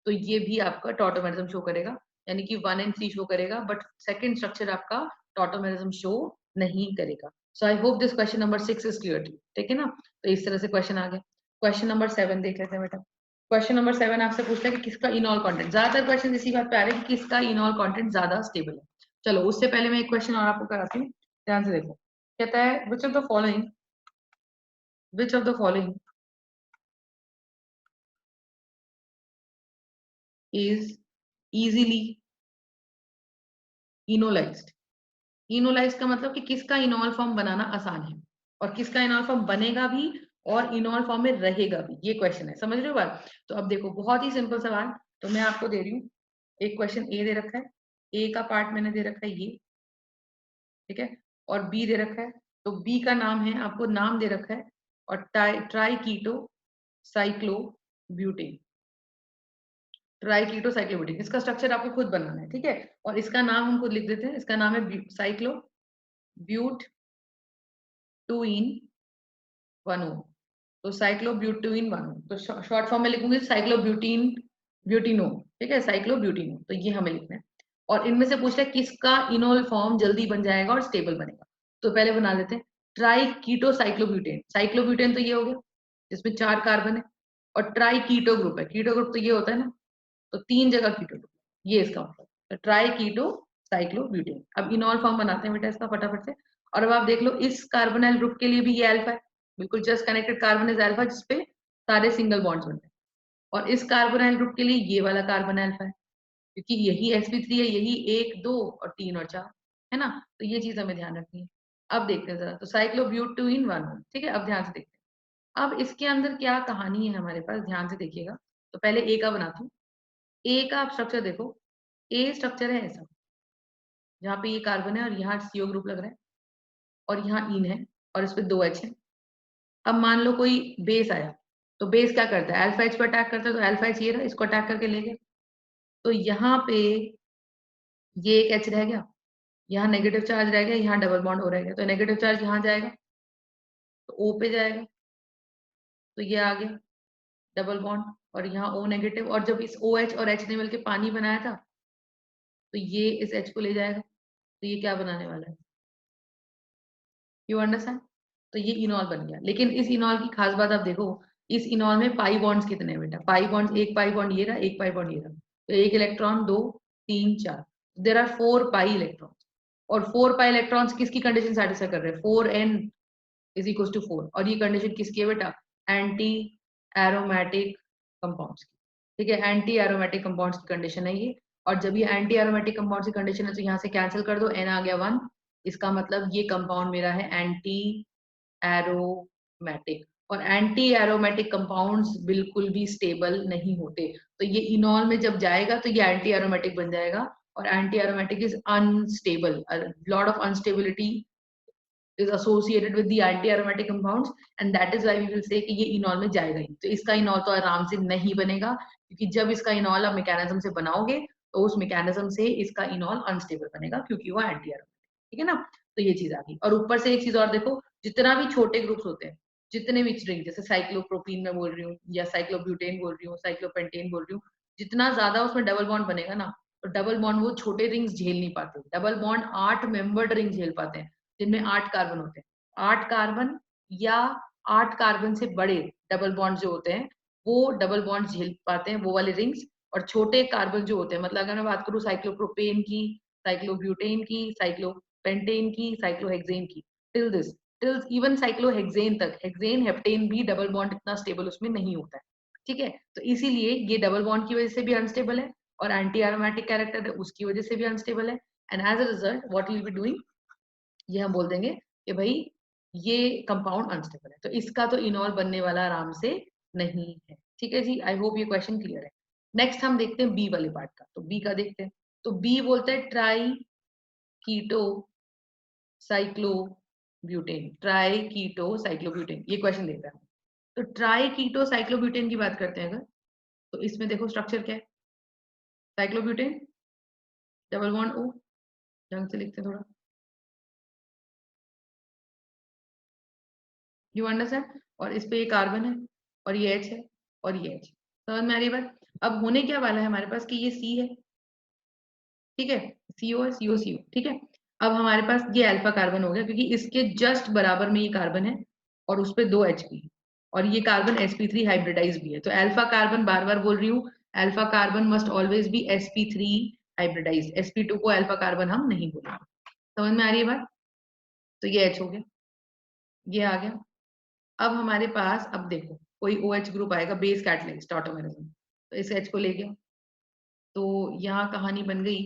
तो ये भी आपका टॉटोमेरिज्म शो करेगा, यानी कि 1 and 3 शो करेगा, बट सेकंड स्ट्रक्चर आपका टॉटोमेरिज्म शो नहीं करेगा। So I hope this question number 6 is clear too, ठीक है ना। तो इस तरह से क्वेश्चन आ गया। क्वेश्चन नंबर 7 देख लेते हैं बेटा। क्वेश्चन नंबर 7 आपसे पूछता है कि किसका इनॉल कंटेंट, ज्यादातर क्वेश्चन इसी बात पे आ रहे हैं कि किसका इनॉल कंटेंट ज्यादा स्टेबल है। चलो उससे पहले मैं एक क्वेश्चन और आपको कराती हूँ, ध्यान से देखो। कहता है which of the following is easily enolised. Enolise का मतलब कि किसका इनॉल फॉर्म बनाना आसान है, और किसका इनॉल फॉर्म बनेगा भी और इनॉल फॉर्म में रहेगा भी, ये क्वेश्चन है। समझ रहे हो बात। तो अब देखो बहुत ही सिंपल सवाल, तो मैं आपको दे रही हूँ। एक क्वेश्चन ए दे रखा है, ए का पार्ट मैंने दे रखा है ये, ठीक है। और बी दे रखा है, तो बी का नाम है, आपको नाम दे रखा है, और ट्राई कीटो साइक्लो ब्यूटेन, ट्राई कीटो साइक्लोब्यूटेन, इसका स्ट्रक्चर आपको खुद बनाना है, ठीक है। और इसका नाम हम खुद लिख देते हैं, इसका नाम है cyclo but two in 1O। तो साइक्लोब्यूटीन 1O, तो शॉर्ट फॉर्म में लिखूंगी साइक्लोब्यूटीन, ब्यूटिनो, ठीक है, साइक्लोब्यूटिनो, तो ये हमें लिखना है। और इनमें से पूछता है किसका इनोल फॉर्म जल्दी बन जाएगा और स्टेबल बनेगा। तो पहले बना लेते हैं ट्राई कीटो साइक्लोब्यूटेन। साइक्लोब्यूटेन तो ये हो गया जिसमें 4 कार्बन है, और ट्राई कीटो ग्रुप है, कीटो ग्रुप तो ये होता है ना, तो 3 जगह कीटो ग्रुप, ये इसका मतलब। तो ट्राई कीटो साइक्लोब्यूटेन। अब इनोल फॉर्म बनाते हैं बेटा इसका फटाफट से। और अब आप देख लो इस कार्बोनाइल ग्रुप के लिए भी ये अल्फा है, बिल्कुल just connected carbon is alpha, जिसपे सारे सिंगल बॉन्ड्स बनते हैं। और इस कार्बोनाइल ग्रुप के लिए ये वाला कार्बन अल्फा है, क्योंकि यही sp3 है, यही 1 2 और 3 और 4 है ना। तो ये चीज हमें ध्यान रखनी है। अब देखते हैं जरा, तो साइक्लोब्यूटेन 1, ठीक है। अब ध्यान से देखते हैं, अब इसके अंदर क्या कहानी है हमारे पास, ध्यान से देखिएगा। तो पहले ए का बनाता हूँ। ए का आप स्ट्रक्चर देखो। ए स्ट्रक्चर है ऐसा, जहाँ पे ये कार्बन है और यहाँ सीओ ग्रुप लग रहा है और यहाँ इन है और इस पे 2 एच है। अब मान लो कोई बेस आया, तो बेस क्या करता है, अल्फा एच पे अटैक करता है, तो अल्फा एच ये रहा, इसको अटैक करके ले गया। तो यहाँ पे ये एक एच रह गया, यहाँ नेगेटिव चार्ज रह गया, यहाँ डबल बॉन्ड हो रहेगा, तो नेगेटिव चार्ज यहाँ जाएगा तो ओ पे जाएगा, तो ये आ गया डबल बॉन्ड, और यहाँ ओ नेगेटिव, और जब इस ओ एच और एच ने मिलकर पानी बनाया था, तो ये इस एच को ले जाएगा, तो ये क्या बनाने वाला है, यू अंडरस्टैंड। तो ये इनॉल बन गया। लेकिन इस इनॉल की खास बात आप देखो, इस इनॉल में पाई बॉन्ड्स कितने हैं बेटा, पाई बॉन्ड्स, एक पाई बॉन्ड ये रहा, एक पाई बॉन्ड ये रहा, तो एक electron, 2 3 4, there are 4 pi electrons. और 4 पाई इलेक्ट्रॉन्स किसकी कंडीशन सेटिस्फाई कर रहे हैं, 4n इज इक्वल टू 4, और ये कंडीशन किसकी है बेटा, एंटी एरोमेटिक कंपाउंड्स की, ठीक है। एंटी एरोमेटिक कंपाउंड्स की कंडीशन है ये। और जब ये एंटी एरोमेटिक कंपाउंड्स की कंडीशन है, तो यहाँ से कैंसिल कर दो, n आ गया 1, इसका मतलब ये कंपाउंड मेरा है एंटी एरोमेटिक। और एंटी एरोमेटिक कंपाउंड्स बिल्कुल भी स्टेबल नहीं होते, तो ये इनॉल में जब जाएगा तो ये एंटी एरोमेटिक बन जाएगा। और anti aromatic is unstable, lot of unstability is associated with the anti-aromatic compounds, and that is why we will say कि ये इनॉल में जाएगा ही। तो इसका इनॉल तो आराम से नहीं बनेगा, क्योंकि जब इसका इनॉल आप मैकेनिज्म से बनाओगे, तो उस मैकेनिज्म से इसका इनॉल अनस्टेबल बनेगा, क्योंकि वो एंटी एरोमेटिक, ठीक है ना। तो ये चीज आ गई। और ऊपर से एक चीज और देखो, जितना भी छोटे ग्रुप्स होते हैं, जितने भी रिंग, जैसे साइक्लोप्रोपीन में बोल रही हूँ, या साइक्लोब्यूटेन बोल रही हूँ, साइक्लोपेंटेन बोल रही हूँ, जितना ज्यादा उसमें डबल बॉन्ड बनेगा ना, तो डबल बॉन्ड वो छोटे रिंग्स झेल नहीं पाते। डबल बॉन्ड 8 मेंबर्ड रिंग झेल पाते हैं, जिनमें 8 कार्बन होते हैं। 8 कार्बन या 8 कार्बन से बड़े डबल बॉन्ड जो होते हैं, वो डबल बॉन्ड झेल पाते हैं, वो वाले रिंग्स। और छोटे कार्बन जो होते हैं, मतलब अगर मैं बात करूं साइक्लोप्रोपेन की, साइक्लोब्यूटेन की, साइक्लोपेंटेन की, साइक्लोहेक्सेन की, till this, till even cyclohexane तक, हेक्सेन हेप्टेन भी डबल बॉन्ड इतना स्टेबल उसमें नहीं होता है, ठीक है। तो इसीलिए ये डबल बॉन्ड की वजह से भी अनस्टेबल है, और एंटी एरोमेटिक कैरेक्टर है उसकी वजह से भी अनस्टेबल है। And as a result what will be doing, ये हम बोल देंगे कि भाई ये कंपाउंड अनस्टेबल है, तो इसका तो इनॉल बनने वाला आराम से नहीं है, ठीक है जी। आई होप ये क्वेश्चन क्लियर है। नेक्स्ट हम देखते हैं बी वाले पार्ट का, तो बी का देखते हैं। तो बी बोलता है ट्राई कीटो साइक्लोब्यूटेन, ट्राई कीटो साइक्लोब्यूटेन, ये क्वेश्चन देता है। तो ट्राई कीटो साइक्लोब्यूटेन की बात करते हैं अगर, तो इसमें देखो स्ट्रक्चर क्या है, साइक्लोब्यूटेन डबल बॉन्ड ओ, ढंग से लिखते हैं थोड़ा, यू अंडरस्टैंड। और इस पे ये कार्बन है, और ये एच है, और ये एच, समझ में आ रही बात। अब होने क्या वाला है हमारे पास कि ये सी है, ठीक है, सीओ है, सीओ सीओ, ठीक है। अब हमारे पास ये अल्फा कार्बन हो गया, क्योंकि इसके जस्ट बराबर में ये कार्बन है, और उस पे 2 एच भी है, और ये कार्बन sp3 हाइब्रिडाइज भी है। तो अल्फा कार्बन, बार बार बोल रही हूँ, alpha carbon must always be sp3 hybridize, sp2 को अल्फा कार्बन हम नहीं बोलेंगे, समझ में आ रही है बात। तो ये एच हो गया, ये आ गया। अब हमारे पास, अब देखो कोई ओ एच ग्रुप आएगा, बेस कैटलिस्ट ऑटोमेरिज्म, तो इस एच को ले गया, तो यहाँ कहानी बन गई।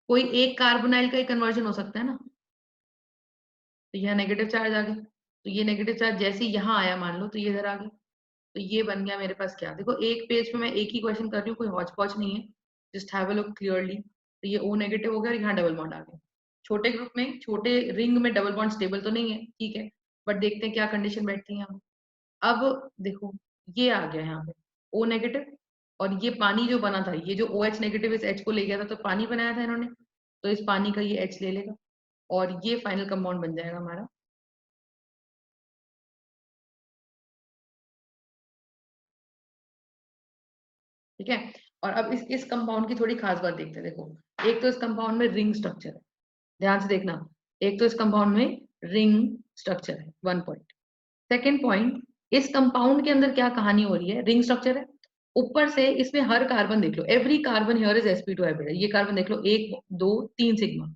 कोई एक कार्बोनाइल का ही कन्वर्जन हो सकता है ना, तो यहाँ नेगेटिव चार्ज आ गया, तो ये नेगेटिव चार्ज जैसे ही यहाँ आया मान लो, तो ये इधर आ गया, तो ये बन गया मेरे पास क्या, देखो एक पेज पे मैं एक ही क्वेश्चन कर रही हूँ, कोई हौच पौच नहीं है, just have a look clearly. तो ये ओ नेगेटिव हो गया और यहाँ डबल बॉन्ड आ गया। छोटे ग्रुप में, छोटे रिंग में डबल बॉन्ड स्टेबल तो नहीं है, ठीक है, बट देखते हैं क्या कंडीशन बैठती है। अब देखो ये आ गया यहाँ पे ओ नेगेटिव, और ये पानी जो बना था, ये जो ओ एच नेगेटिव इस एच को ले गया था, तो पानी बनाया था इन्होंने, तो इस पानी का ये एच ले लेगा, और ये फाइनल कंपाउंड बन जाएगा हमारा। ठीक है। और अब इस कंपाउंड की थोड़ी खास बात देखते हैं, देखो एक तो इस कंपाउंड में रिंग स्ट्रक्चर है, ध्यान से देखना, एक तो इस कंपाउंड में रिंग स्ट्रक्चर है, 1 पॉइंट। सेकेंड पॉइंट, इस कंपाउंड के अंदर क्या कहानी हो रही है, रिंग स्ट्रक्चर है, ऊपर से इसमें हर कार्बन देख लो, every carbon here is sp2 hybrid, ये कार्बन देख लो, 1 2 3 सिग्मा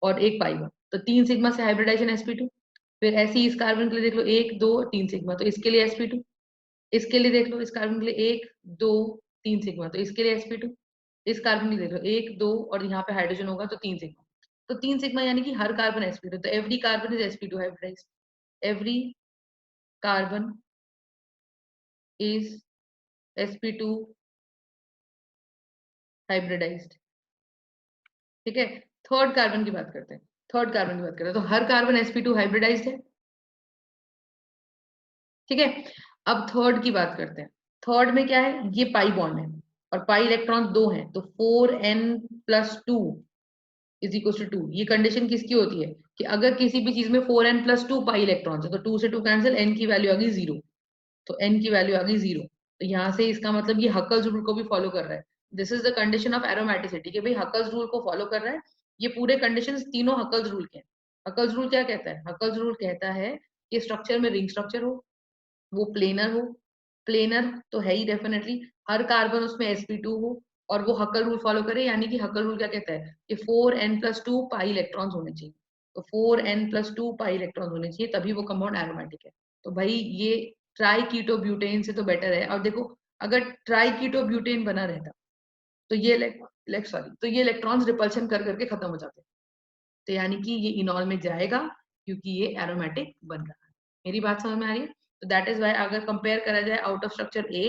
और एक पाई वन, तो 3 सिग्मा से हाइब्रिडाइजेशन sp2, फिर ऐसे ही इस कार्बन के लिए देख लो 1 2 3 सिग्मा, तो इसके लिए sp2। इसके लिए देख लो इस कार्बन के लिए 1 2 3 सिग्मा, तो इसके लिए sp2। इस कार्बन के लिए देख लो 1 2 और यहाँ पे हाइड्रोजन होगा तो 3 सिग्मा, तो 3 सिग्मा यानी कि हर कार्बन sp2, तो every carbon is sp2 hybridized, every carbon is sp2 hybridized. ठीक है, थर्ड कार्बन की बात करते हैं। थर्ड कार्बन की बात करते हैं, तो हर कार्बन sp2 हाइब्रिडाइज्ड है। ठीक है, अब थर्ड की बात करते हैं। थर्ड में क्या है, ये पाई बॉन्ड है और पाई इलेक्ट्रॉन 2 हैं, तो 4n+2 इज इक्वल टू 2। ये कंडीशन किसकी होती है कि अगर किसी भी चीज में 4n+2 पाई इलेक्ट्रॉन है, तो 2 से 2 कैंसिल, n की वैल्यू आ गई 0, तो n की वैल्यू आ गई 0। तो यहाँ से इसका मतलब ये हकल्स रूल को भी फॉलो कर रहा है। This is the condition of aromaticity कि भाई हकल्स रूल को फॉलो कर रहा है। ये पूरे कंडीशन तीनों हकल्स रूल के हैं। हकल्स रूल क्या कहता है, हकल्स रूल कहता है कि स्ट्रक्चर में रिंग स्ट्रक्चर हो, वो प्लेनर हो, प्लेनर तो है ही डेफिनेटली, हर कार्बन उसमें sp2 हो और वो हकल रूल फॉलो करे। यानी कि हकल रूल क्या कहता है कि 4n+2 पाई इलेक्ट्रॉन्स होने चाहिए, तो 4n+2 पाई इलेक्ट्रॉन्स होने चाहिए, तभी वो कंपाउंड एरोमेटिक है। तो भाई ये ट्राई कीटो ब्यूटेन से तो बेटर है। और देखो अगर ट्राई कीटो ब्यूटेन बना रहता तो ये सॉरी, तो ये इलेक्ट्रॉन्स रिपल्शन कर करके खत्म हो जाते, तो यानी कि ये इनॉल में जाएगा क्योंकि ये एरोमेटिक बन रहा है। मेरी बात समझ में आ रही है? तो दैट इज वाई अगर कंपेयर करा जाए out of structure A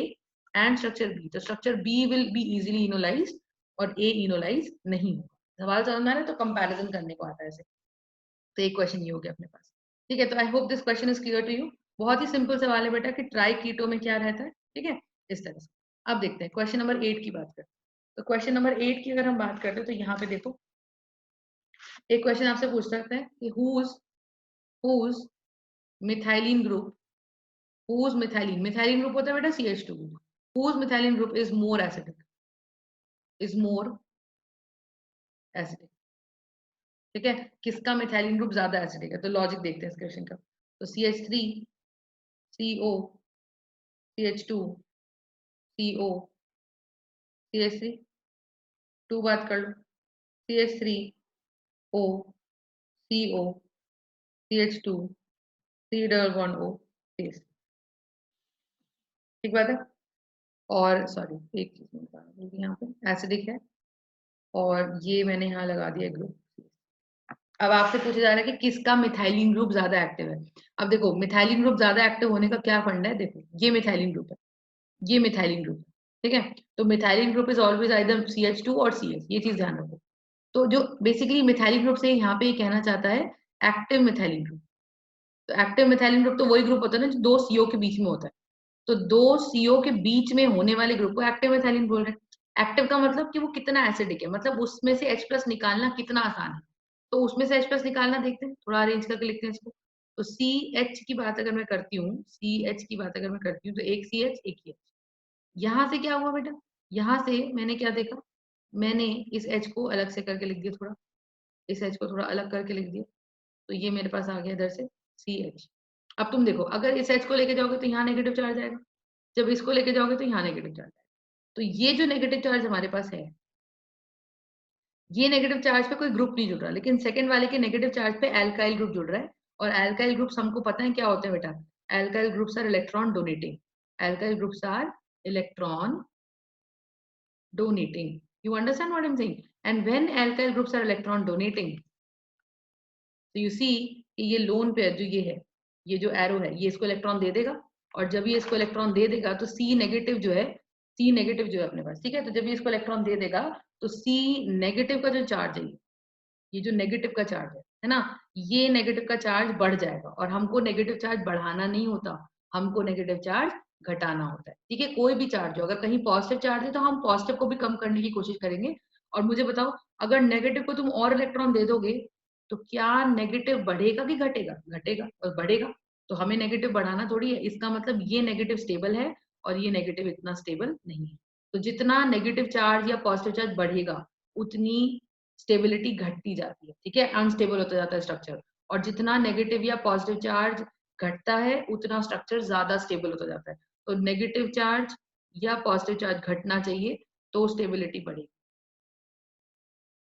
and structure B, तो structure B will be easily enolise और ए इनोलाइज नहीं होगा। सवाल समझ में आ रहा है? तो कंपैरिजन करने को आता है ऐसे। तो एक क्वेश्चन ये हो गया अपने पास। ठीक है, तो I hope this question is clear to you. बहुत ही सिंपल सवाल है बेटा कि ट्राई कीटो में क्या रहता है। ठीक है, इस तरह से। अब देखते हैं क्वेश्चन नंबर 8 की बात करते हैं। तो क्वेश्चन नंबर 8 की अगर हम बात करते हैं तो यहाँ पे देखो एक क्वेश्चन आपसे पूछ सकते हैं कि whose methylene group, whose methylene group होता है बेटा CH2 group, whose methylene group is more acidic, is more acidic। ठीक है, किसका मिथाइलिन ग्रुप ज्यादा एसिडिक है, तो लॉजिक देखते हैं इस क्वेश्चन का। तो CH3 CO CH2 CO CH3, 2 बात कर लो, CH3 O CO CH2 C double bond O CH। ठीक बात है। और सॉरी एक चीज मैं बता रही थी, यहाँ पे एसिडिक है और ये मैंने यहाँ लगा दिया ग्रुप। अब आपसे पूछा जा रहा है कि किसका मिथाइलिन ग्रुप ज्यादा एक्टिव है। अब देखो मिथाइलिन ग्रुप ज्यादा एक्टिव होने का क्या फंडा है, देखो ये मिथाइलिन ग्रुप है, ये मिथाइलिन ग्रुप है। ठीक है, तो methylene group is always either CH2 और CS, ये चीज ध्यान रखो। तो जो बेसिकली मिथाइलिन ग्रुप से यहाँ पे ये कहना चाहता है एक्टिव मिथाइलिन ग्रुप। तो एक्टिव मिथाइलिन ग्रुप तो वही ग्रुप होता है ना जो दो CO के बीच में होता है, तो दो CO के बीच में होने वाले ग्रुप को एक्टिव मिथाइलिन बोल रहे हैं। एक्टिव का मतलब कि वो कितना एसिडिक है, मतलब उसमें से H+ निकालना कितना आसान है। तो उसमें से H+ निकालना देखते हैं, थोड़ा अरेंज करके लिखते हैं इसको। तो CH की बात अगर मैं करती हूँ, CH की बात अगर मैं करती हूँ, तो एक CH एक ही H। यहाँ से क्या हुआ बेटा, यहाँ से मैंने क्या देखा, मैंने इस H को अलग से करके लिख दिया, थोड़ा इस H को थोड़ा अलग करके लिख दिया, तो ये मेरे पास आ गया इधर से CH। अब तुम देखो अगर इस H को लेके जाओगे तो यहाँ नेगेटिव चार्ज आएगा, जब इसको लेके जाओगे तो यहाँ नेगेटिव चार्ज आएगा। तो ये जो नेगेटिव चार्ज हमारे पास है, ये नेगेटिव चार्ज पे कोई ग्रुप नहीं जुड़ रहा, लेकिन सेकंड वाले के नेगेटिव चार्ज पे एल्काइल ग्रुप जुड़ रहा है। और एल्काइल ग्रुप्स हमको पता है क्या होते हैं बेटा, alkyl groups are electron donating, alkyl groups are electron donating. You understand what I'm saying? And when alkyl groups are electron donating, so you see कि ये लोन पेयर जो ये है, ये जो एरो है, ये इसको इलेक्ट्रॉन दे देगा, और जब ये इसको इलेक्ट्रॉन दे देगा तो C नेगेटिव जो है, C नेगेटिव जो है अपने पास, ठीक है, तो जब ये इसको इलेक्ट्रॉन दे देगा तो C नेगेटिव का जो चार्ज है, ये जो नेगेटिव का चार्ज है ना, ये नेगेटिव का चार्ज बढ़ जाएगा। और हमको नेगेटिव चार्ज बढ़ाना नहीं होता, हमको नेगेटिव चार्ज घटाना होता है। ठीक है, कोई भी चार्ज हो, अगर कहीं पॉजिटिव चार्ज है तो हम पॉजिटिव को भी कम करने की कोशिश करेंगे। और मुझे बताओ अगर नेगेटिव को तुम और इलेक्ट्रॉन दे दोगे तो क्या नेगेटिव बढ़ेगा कि घटेगा, घटेगा और बढ़ेगा। तो हमें नेगेटिव बढ़ाना थोड़ी है, इसका मतलब ये नेगेटिव स्टेबल है और ये नेगेटिव इतना स्टेबल नहीं है। तो जितना नेगेटिव चार्ज या पॉजिटिव चार्ज बढ़ेगा उतनी स्टेबिलिटी घटती जाती है। ठीक है, अनस्टेबल होता जाता है स्ट्रक्चर, और जितना नेगेटिव या पॉजिटिव चार्ज घटता है उतना स्ट्रक्चर ज्यादा स्टेबल होता जाता है। तो नेगेटिव चार्ज या पॉजिटिव चार्ज घटना चाहिए तो स्टेबिलिटी बढ़ेगी,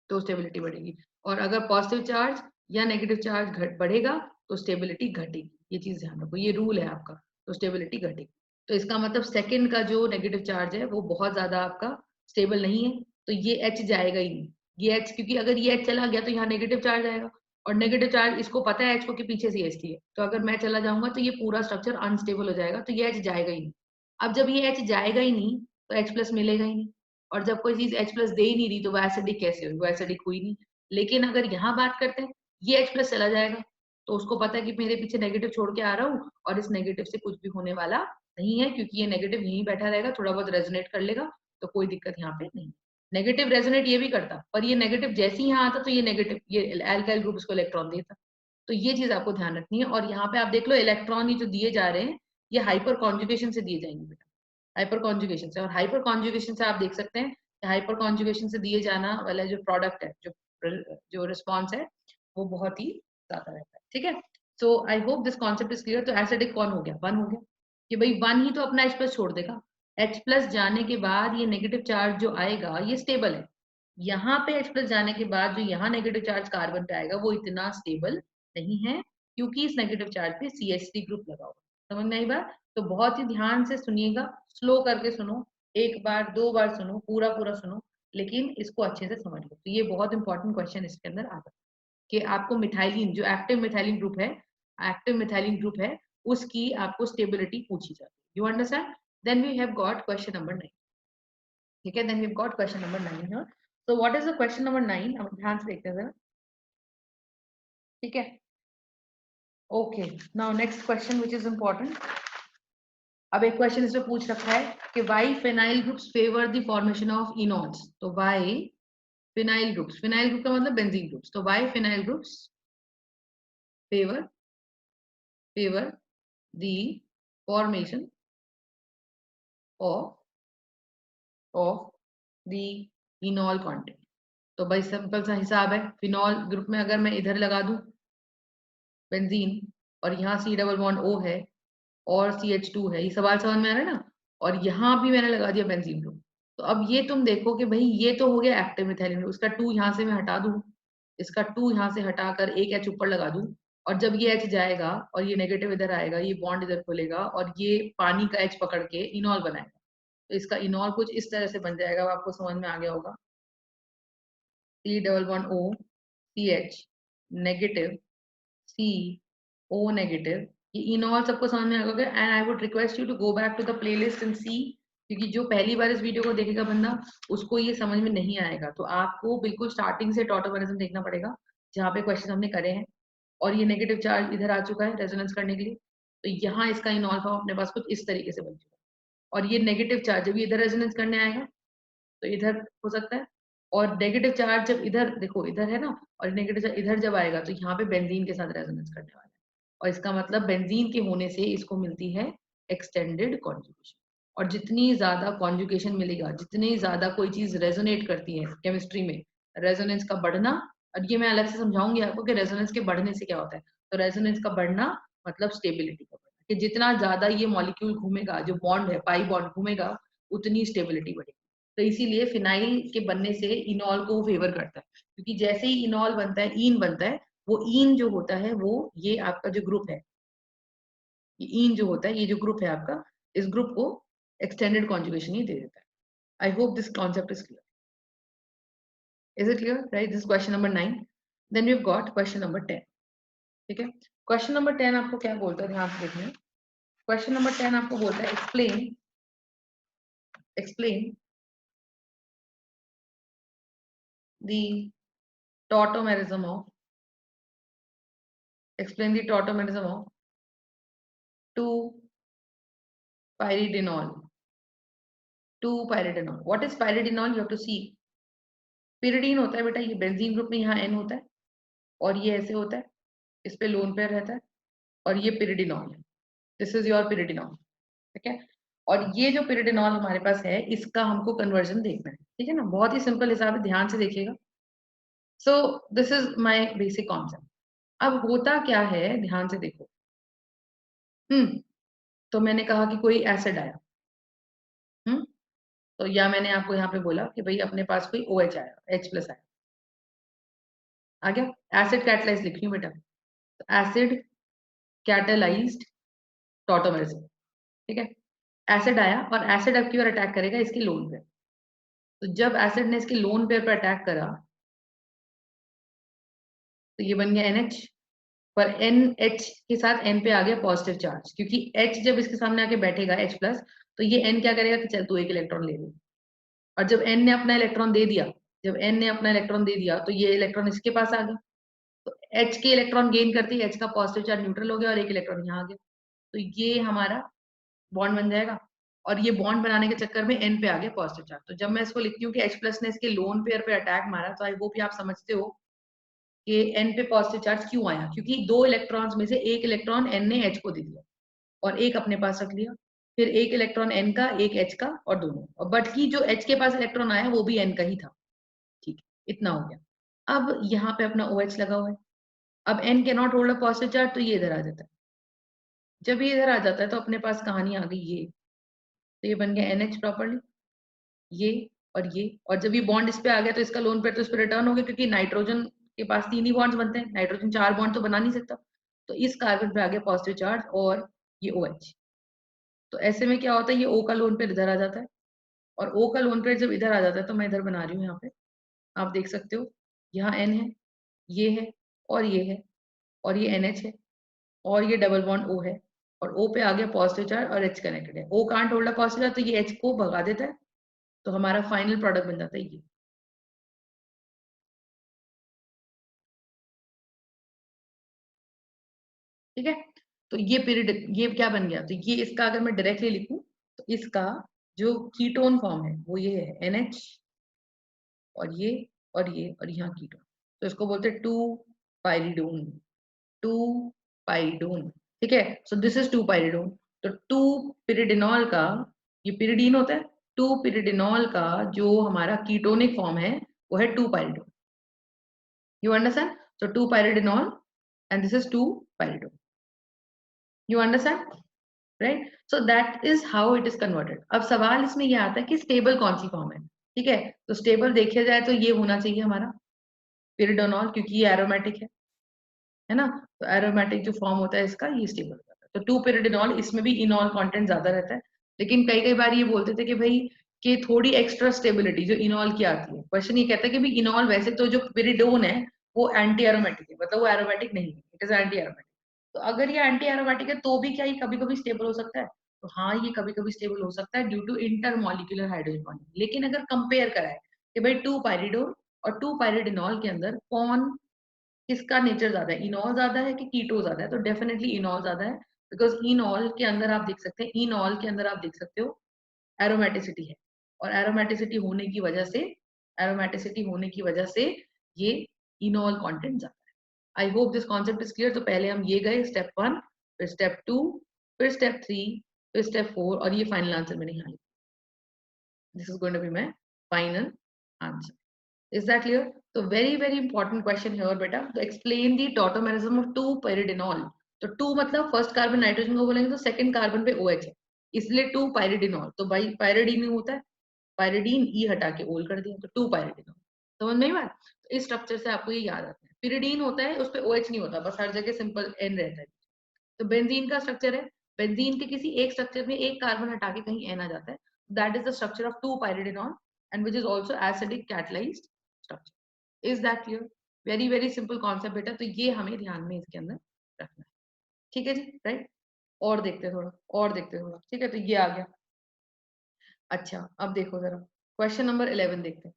तो स्टेबिलिटी बढ़ेगी। और अगर पॉजिटिव चार्ज या नेगेटिव चार्ज घट बढ़ेगा तो स्टेबिलिटी घटेगी। ये चीज ध्यान रखो, ये रूल है आपका, तो स्टेबिलिटी घटेगी। तो इसका मतलब सेकंड का जो नेगेटिव चार्ज है वो बहुत ज्यादा आपका स्टेबल नहीं है, तो ये एच जाएगा ही नहीं। ये एच, क्योंकि अगर ये एच चला गया तो यहाँ नेगेटिव चार्ज आएगा, और नेगेटिव चार्ज इसको पता है एच को कि पीछे से एच है, तो अगर मैं चला जाऊंगा तो ये पूरा स्ट्रक्चर अनस्टेबल हो जाएगा, तो ये एच जाएगा ही नहीं। अब जब ये एच जाएगा ही नहीं तो एच प्लस मिलेगा ही नहीं, और जब कोई चीज एच प्लस दे ही नहीं रही तो वो एसिडिक कैसे हुई, वो एसिडिक हुई नहीं। लेकिन अगर यहाँ बात करते हैं, ये एच प्लस चला जाएगा, तो उसको पता है कि मेरे पीछे नेगेटिव छोड़ के आ रहा हूँ और इस नेगेटिव से कुछ भी होने वाला नहीं है, क्योंकि ये नेगेटिव यहीं बैठा रहेगा, थोड़ा बहुत रेजोनेट कर लेगा, तो कोई दिक्कत यहाँ पे नहीं। नेगेटिव रेजोनेट ये भी करता, पर ये नेगेटिव जैसे ही यहाँ आता तो ये नेगेटिव, ये एल्काइल ग्रुप इसको इलेक्ट्रॉन देता। तो ये चीज आपको ध्यान रखनी है। और यहाँ पे आप देख लो इलेक्ट्रॉन ही जो दिए जा रहे हैं ये हाइपर कॉन्जुगेशन से दिए जाएंगे बेटा, हाइपर कॉन्जुगेशन से। और हाइपर कॉन्जुगेशन से आप देख सकते हैं कि हाइपर कॉन्जुगेशन से दिए जाना वाला जो प्रोडक्ट है, जो रिस्पॉन्स है वो बहुत ही ज्यादा रहता है। ठीक है, so I hope this concept is clear. तो एसिडिक कौन हो गया, वन हो गया, कि भाई वन ही तो अपना एच प्लस छोड़ देगा। एच प्लस जाने के बाद ये नेगेटिव चार्ज जो आएगा ये स्टेबल है। यहाँ पे एच प्लस जाने के बाद जो यहाँ नेगेटिव चार्ज कार्बन पे आएगा वो इतना स्टेबल नहीं है, क्योंकि इस नेगेटिव चार्ज पे CH3 ग्रुप लगा होगा। समझ में आई बात? तो बहुत ही ध्यान से सुनिएगा, स्लो करके सुनो, एक बार दो बार सुनो, पूरा पूरा सुनो, लेकिन इसको अच्छे से समझ लो। तो ये बहुत इंपॉर्टेंट क्वेश्चन इसके अंदर आता है कि आपको मिथाइलिन, जो एक्टिव मिथाइलिन ग्रुप है, एक्टिव मिथाइलिन ग्रुप है, उसकी आपको स्टेबिलिटी पूछी जाती है। You understand? Then we have got question number 9। ठीक है, then we have got question number 9 here. So what is the question number 9? अब ध्यान से देखते हैं जरा। ठीक है, okay, now next question which is important. अब एक क्वेश्चन इसमें पूछ रखा है कि why phenyl groups favour the formation of enols. तो why phenyl groups, phenyl group का मतलब बेंजीन ग्रुप्स, तो why phenyl groups favour favour the formation of of the enol content. तो भाई सिंपल सा हिसाब है, फिनॉल ग्रुप में अगर मैं इधर लगा दूं बेंजीन, और यहाँ C डबल बॉन्ड O है और CH2 है, ये सवाल समझ में आ रहा है ना, और यहाँ भी मैंने लगा दिया बेंजीन ग्रुप। तो अब ये तुम देखो कि भाई ये तो हो गया एक्टिव मिथाइलिन ग्रुप, उसका 2 यहाँ से मैं हटा दूं, इसका 2 यहाँ से हटाकर एक H ऊपर लगा दूं, और जब ये H जाएगा और ये नेगेटिव इधर आएगा, ये बॉन्ड इधर खोलेगा और ये पानी का H पकड़ के इनॉल बनाएगा। तो इसका इनॉल कुछ इस तरह से बन जाएगा, आपको समझ में आ गया होगा। C double bond O CH negative C O negative, ये इनॉल सबको समझ में आ गया। And I would request you to go back to the playlist and see, क्योंकि जो पहली बार इस वीडियो को देखेगा बंदा उसको ये समझ में नहीं आएगा, तो आपको बिल्कुल स्टार्टिंग से टॉटोमेरिज्म देखना पड़ेगा जहाँ पे क्वेश्चन हमने करे हैं। और ये नेगेटिव चार्ज इधर आ चुका है रेजोनेंस करने के लिए, तो यहाँ इसका इनॉल फॉर्म अपने पास कुछ इस तरीके से बन चुका है। और ये नेगेटिव चार्ज जब ये इधर रेजोनेंस करने आएगा तो इधर हो सकता है, और नेगेटिव चार्ज जब इधर देखो इधर है ना, और नेगेटिव चार्ज इधर जब आएगा तो यहाँ पे बेंजीन के साथ रेजोनेंस करने वाला है, और इसका मतलब बेंजीन के होने से इसको मिलती है एक्सटेंडेड कॉन्जुगेशन। और जितनी ज्यादा कॉन्जुगेशन मिलेगा, जितनी ज्यादा कोई चीज रेजोनेट करती है केमिस्ट्री में, रेजोनेंस का बढ़ना, और ये मैं अलग से समझाऊंगी आपको कि रेजोनेंस के बढ़ने से क्या होता है। तो रेजोनेंस का बढ़ना मतलब स्टेबिलिटी का बढ़ना, कि जितना ज्यादा ये मॉलिक्यूल घूमेगा, जो बॉन्ड है पाई बॉन्ड घूमेगा, उतनी स्टेबिलिटी बढ़ेगी। तो इसीलिए फिनाइल के बनने से इनॉल को फेवर करता है, क्योंकि जैसे ही इनॉल बनता है, ईन बनता है, वो ईन जो होता है वो ये आपका जो ग्रुप है, ये ईन जो होता है, ये जो ग्रुप है आपका, इस ग्रुप को एक्सटेंडेड कॉन्जुगेशन ही दे देता है। I hope this concept is clear. Is it clear? Right, this question number 9। Then we have got question number 10। ठीक है, क्वेश्चन नंबर 10 आपको क्या बोलता है, ध्यान से देखना। क्वेश्चन नंबर 10 आपको बोलता है explain explain the tautomerism of explain the tautomerism of 2 pyridinol. 2 pyridinol. What is pyridinol? You have to see. pyridine होता है बेटा, ये बेंजीन ग्रुप में यहाँ N होता है, और ये ऐसे होता है, इस पे लोन पेयर रहता है, और ये pyridinol है। This is your pyridinol। ठीक है, और ये जो pyridinol हमारे पास है, इसका हमको कन्वर्जन देखना है। ठीक है ना, बहुत ही सिंपल हिसाब है, ध्यान से देखिएगा। सो this is my basic concept. अब होता क्या है, ध्यान से देखो। तो मैंने कहा कि कोई एसिड आया, तो या मैंने आपको यहाँ पे बोला कि भाई अपने पास कोई OH आया, H प्लस आया, आ गया। एसिड कैटलाइज लिख रही हूँ बेटा, तो एसिड कैटालाइज्ड टॉटोमेरिज्म। ठीक है, एसिड आया और एसिड अब की बार अटैक करेगा इसकी लोन पे। तो जब एसिड ने इसकी लोन पेयर पर अटैक करा तो ये बन गया NH, पर NH के साथ N पे आ गया पॉजिटिव चार्ज, क्योंकि H जब इसके सामने आके बैठेगा H प्लस, तो ये N क्या करेगा कि चल तू एक इलेक्ट्रॉन ले ले। और जब N ने अपना इलेक्ट्रॉन दे दिया, जब N ने अपना इलेक्ट्रॉन दे दिया तो ये इलेक्ट्रॉन इसके पास आ गया, तो H के इलेक्ट्रॉन गेन करते ही H का पॉजिटिव चार्ज न्यूट्रल हो गया और एक इलेक्ट्रॉन यहाँ आ गया, तो ये हमारा बॉन्ड बन जाएगा। और ये बॉन्ड बनाने के चक्कर में N पे आ गया पॉजिटिव चार्ज। तो जब मैं इसको लिखती हूँ कि H प्लस ने इसके लोन पेयर पे अटैक मारा, तो आई होप ये आप समझते हो कि N पे पॉजिटिव चार्ज क्यों आया, क्योंकि दो इलेक्ट्रॉन्स में से एक इलेक्ट्रॉन N ने H को दे दिया और एक अपने पास रख लिया, फिर एक इलेक्ट्रॉन N का, एक H का, और दोनों, और बट की जो H के पास इलेक्ट्रॉन आया वो भी N का ही था। ठीक है, इतना हो गया। अब यहाँ पे अपना OH लगा हुआ है, अब N can not hold a positive charge, तो ये इधर आ जाता है। जब ये इधर आ जाता है तो अपने पास कहानी आ गई ये, तो ये बन गया NH प्रॉपर्ली, ये और ये। और जब ये बॉन्ड इस पे आ गया तो इसका लोन पेयर तो इस पे रिटर्न हो गया, क्योंकि नाइट्रोजन के पास 3 ही बॉन्ड्स बनते हैं, नाइट्रोजन 4 बॉन्ड तो बना नहीं सकता, तो इस कार्बन पे आ गया पॉजिटिव चार्ज और ये OH। तो ऐसे में क्या होता है, ये O का लोन पेयर इधर आ जाता है, और O का लोन पेयर जब इधर आ जाता है तो मैं इधर बना रही हूँ, यहाँ पे आप देख सकते हो, यहाँ N है, ये है, और ये है, और ये NH है, और ये डबल बॉन्ड O है, और O पे आ गया पॉजिटिव चार्ज और H कनेक्टेड है। O can't hold a positive charge, तो ये H को भगा देता है, तो हमारा फाइनल प्रोडक्ट बन जाता है ये। ठीक है, तो ये पीरियड ये क्या बन गया, तो ये इसका अगर मैं डायरेक्टली लिखूं तो इसका जो कीटोन फॉर्म है वो ये है NH, और ये और ये और यहाँ कीटोन, तो इसको बोलते हैं 2 पाइरिडोन, 2 पाइरिडोन। ठीक है, सो दिस इज 2 पाइरिडोन। तो 2 पिरिडिनॉल का, ये पिरिडीन होता है, 2 पिरिडिनॉल का जो हमारा कीटोनिक फॉर्म है वो है 2 pyridone. You understand, so 2 pyridinol and this is 2 pyridone. You understand, right? So that is how it is converted. अब सवाल इसमें यह आता है कि स्टेबल कौन सी फॉर्म है। ठीक है, तो स्टेबल देखा जाए तो ये होना चाहिए हमारा पिरिडोनॉल, क्योंकि ये एरोमेटिक है ना, तो एरोमेटिक जो फॉर्म होता है इसका ये स्टेबल होता है। तो 2 पिरिडोनॉल, इसमें भी इनॉल कंटेंट ज्यादा रहता है, लेकिन कई कई बार ये बोलते थे कि भाई कि थोड़ी एक्स्ट्रा स्टेबिलिटी जो इनॉल की आती है। क्वेश्चन ये कहता है कि भाई इनॉल वैसे तो जो पिरिडोन है वो एंटी एरोमेटिक है, मतलब वो एरोमेटिक नहीं है, इट इज एंटी एरोमेटिक। तो अगर ये एंटी एरोमेटिक है तो भी क्या ये कभी कभी स्टेबल हो सकता है, तो हाँ ये कभी कभी स्टेबल हो सकता है due to intermolecular hydrogen bonding. लेकिन अगर कंपेयर कराए कि भाई 2 पाइरिडोन और 2 पाइरिडिनॉल के अंदर कौन, किसका नेचर ज्यादा है, इनॉल ज्यादा है कि कीटो ज्यादा है, तो डेफिनेटली इनॉल ज्यादा है, बिकॉज इनॉल के अंदर आप देख सकते हैं, इनॉल के अंदर आप देख सकते हो एरोमेटिसिटी है, और एरोमेटिसिटी होने की वजह से, एरोमेटिसिटी होने की वजह से ये इनॉल कंटेंट ज्यादा है। I hope this concept is clear. तो पहले हम ये गए स्टेप 1, फिर स्टेप 2, फिर स्टेप 3, फिर स्टेप 4, और ये फाइनल आंसर मैंने यहाँ लिखा। This is going to be my final answer. Is that clear? So very important question here बेटा। तो explain the tautomerism of 2 pyridinol। तो 2 मतलब फर्स्ट कार्बन नाइट्रोजन को बोलेंगे तो सेकंड कार्बन पे OH है, इसलिए 2 pyridinol। तो भाई पायरिडीन में होता है, पायरिडीन ई हटा के ओल कर दिया, तो 2 pyridinol। समझ में आई बात? तो इस स्ट्रक्चर से आपको ये याद रखना है। पिरिडीन होता है उस पे OH नहीं होता, बस हर जगह सिंपल N रहता है। तो बेंजीन का स्ट्रक्चर है, बेंजीन के किसी एक स्ट्रक्चर में एक कार्बन हटा के कहीं N आ जाता है, that is the structure of 2 pyridinol and which is also acidic catalyzed structure। Is that clear? Very simple concept बेटा, तो ये हमें ध्यान में इसके अंदर रखना है। ठीक है जी, राइट? और देखते हैं थोड़ा, और देखते हैं थोड़ा। ठीक है, तो ये आ गया। अच्छा, अब देखो जरा क्वेश्चन नंबर 11 देखते हैं।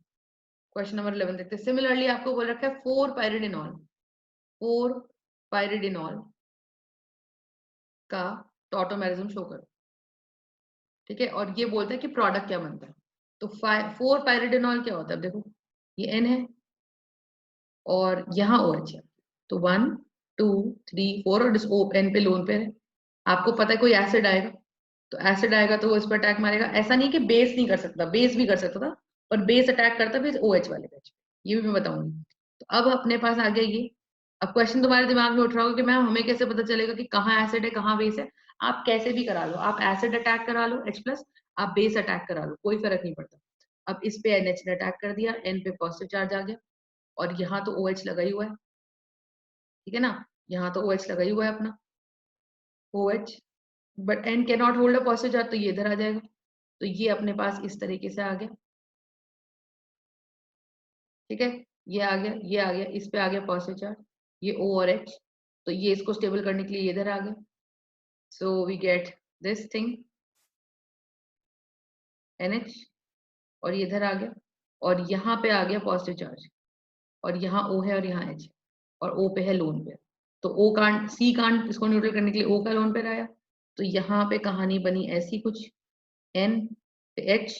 क्वेश्चन नंबर 11 देखते हैं। सिमिलरली आपको बोल रखा है 4 पायरिडिनॉल, 4 पायरिडिनॉल का टॉटोमेरिज्म शो करो। ठीक है, और ये बोलता है कि प्रोडक्ट क्या बनता है। तो 4 पायरिडिनॉल क्या होता है, देखो ये N है और यहाँ OH है, तो 1 2 3 4, और इस N पे लोन पे है। आपको पता है कोई एसिड आएगा, तो एसिड आएगा तो वो इस पर अटैक मारेगा। ऐसा नहीं कि बेस नहीं कर सकता, बेस भी कर सकता था, पर बेस अटैक करता फिर OH वाले बैच, ये भी मैं बताऊंगी। तो अब अपने पास आ गया ये। अब क्वेश्चन तुम्हारे दिमाग में उठ रहा होगा कि मैम हमें कैसे पता चलेगा कि कहाँ एसिड है कहाँ बेस है। आप कैसे भी करा लो, आप एसिड अटैक करा लो H प्लस, आप बेस अटैक करा लो, कोई फर्क नहीं पड़ता। अब इस पे NH ने अटैक कर दिया, N पे पॉजिटिव चार्ज आ गया, और यहाँ तो OH लगा ही हुआ है। ठीक है ना, यहाँ तो OH लगा ही हुआ है अपना, OH, but N can not hold a positive charge, तो ये इधर आ जाएगा, तो ये अपने पास इस तरीके से आ गया, ठीक है, ये आ गया, ये आ गया, इस पे आ गया पॉजिटिव चार्ज, ये O और H, तो ये इसको स्टेबल करने के लिए ये इधर आ गया, so we get this thing NH, और ये इधर आ गया, और यहाँ पे आ गया पॉजिटिव चार्ज, और यहाँ O है और यहाँ H, और O पे है लोन पेयर, तो O कांट, C कांट इसको न्यूट्रल करने के लिए O का लोन पेयर आया, तो यहाँ पे कहानी बनी ऐसी कुछ, N पे H,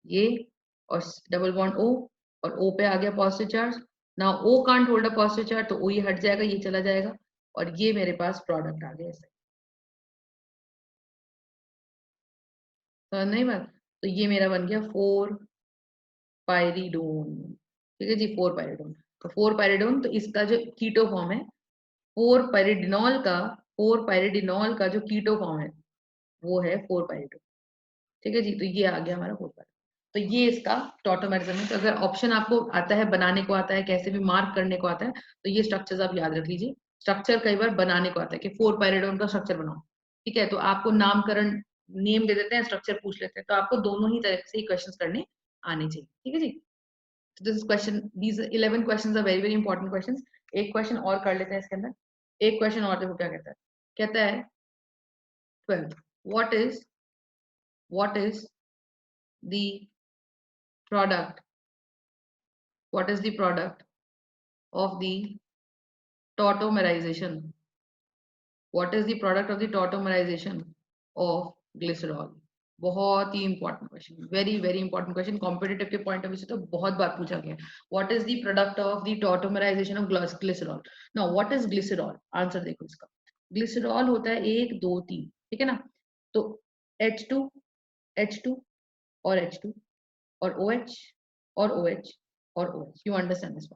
ये, और डबल बॉन्ड O, और O पे आ गया पॉजिटिव चार्ज, ना O can't hold a positive charge, तो O ये हट जाएगा, ये चला जाएगा, और ये मेरे पास प्रोडक्ट आ गया ऐसे, तो नहीं बात, तो ये मेरा बन गया 4 पायरिडोन, ठीक है जी, 4 पायरिडोन, तो 4 पायरिडोन, तो इसका जो कीटो फॉर्म है 4 पायरिडिनॉल का, 4 पायरिडिनॉल का जो कीटो फॉर्म है वो है 4 पायरिडोन, ठीक है जी, तो ये आ गया हमारा 4 पायरिडोन, तो ये इसका टॉटोमेरिज्म है। तो अगर ऑप्शन आपको आता है, बनाने को आता है, कैसे भी मार्क करने को आता है, तो ये स्ट्रक्चर्स आप याद रख लीजिए। स्ट्रक्चर कई बार बनाने को आता है कि 4 पायरिडोन का स्ट्रक्चर बनाओ, ठीक है, तो आपको नामकरण, नेम दे देते हैं, स्ट्रक्चर पूछ लेते हैं, तो आपको दोनों ही तरह से क्वेश्चन करने आने चाहिए, ठीक है जी। So this question, these 11 questions are very very important questions. एक क्वेश्चन और कर लेते हैं इसके अंदर, एक क्वेश्चन और देखो क्या कहता है, कहता है 12, what is the product, what is the product of the tautomerization, what is the product of the tautomerization of glycerol? बहुत ही important question, very very important question, competitive के पॉइंट ऑफ व्यू से तो बहुत बार पूछा गया। What is the product of the tautomerisation of glycerol? Now what is glycerol? Answer देखो इसका, ग्लिसरॉल होता है 1 2 3, ठीक है ना, तो H2 H2 और H2 और OH और OH और OH, यू अंडरस्टैंड दिस?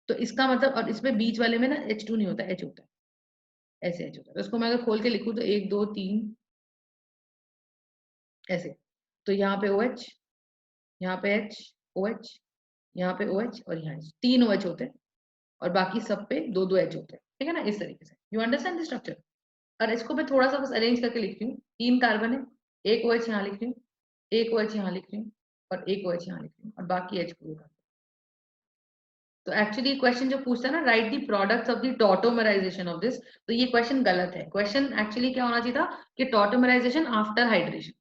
तो इसका मतलब, और इसमें बीच वाले में ना H2 नहीं होता, H होता है, ऐसे H होता है, तो इसको मैं अगर खोल के लिखूं तो 1 2 3 ऐसे, तो यहाँ पे OH, यहाँ पे H, OH, यहाँ पे OH, और यहाँ H, 3 OH होते हैं, और बाकी सब पे 2 2 H होते हैं, ठीक है ना, इस तरीके से, यू अंडरस्टैंड द स्ट्रक्चर। और इसको मैं थोड़ा सा बस अरेंज करके लिख रही हूँ, 3 कार्बन है, एक OH यहाँ लिख रही हूँ, एक OH यहाँ लिख रही हूँ, और एक OH यहाँ लिख रही हूँ, और बाकी H पूरा। तो एक्चुअली क्वेश्चन जो पूछता है ना, write the products of the tautomerisation of this, तो ये क्वेश्चन गलत है। क्वेश्चन एक्चुअली क्या होना चाहिए था कि tautomerisation after hydration,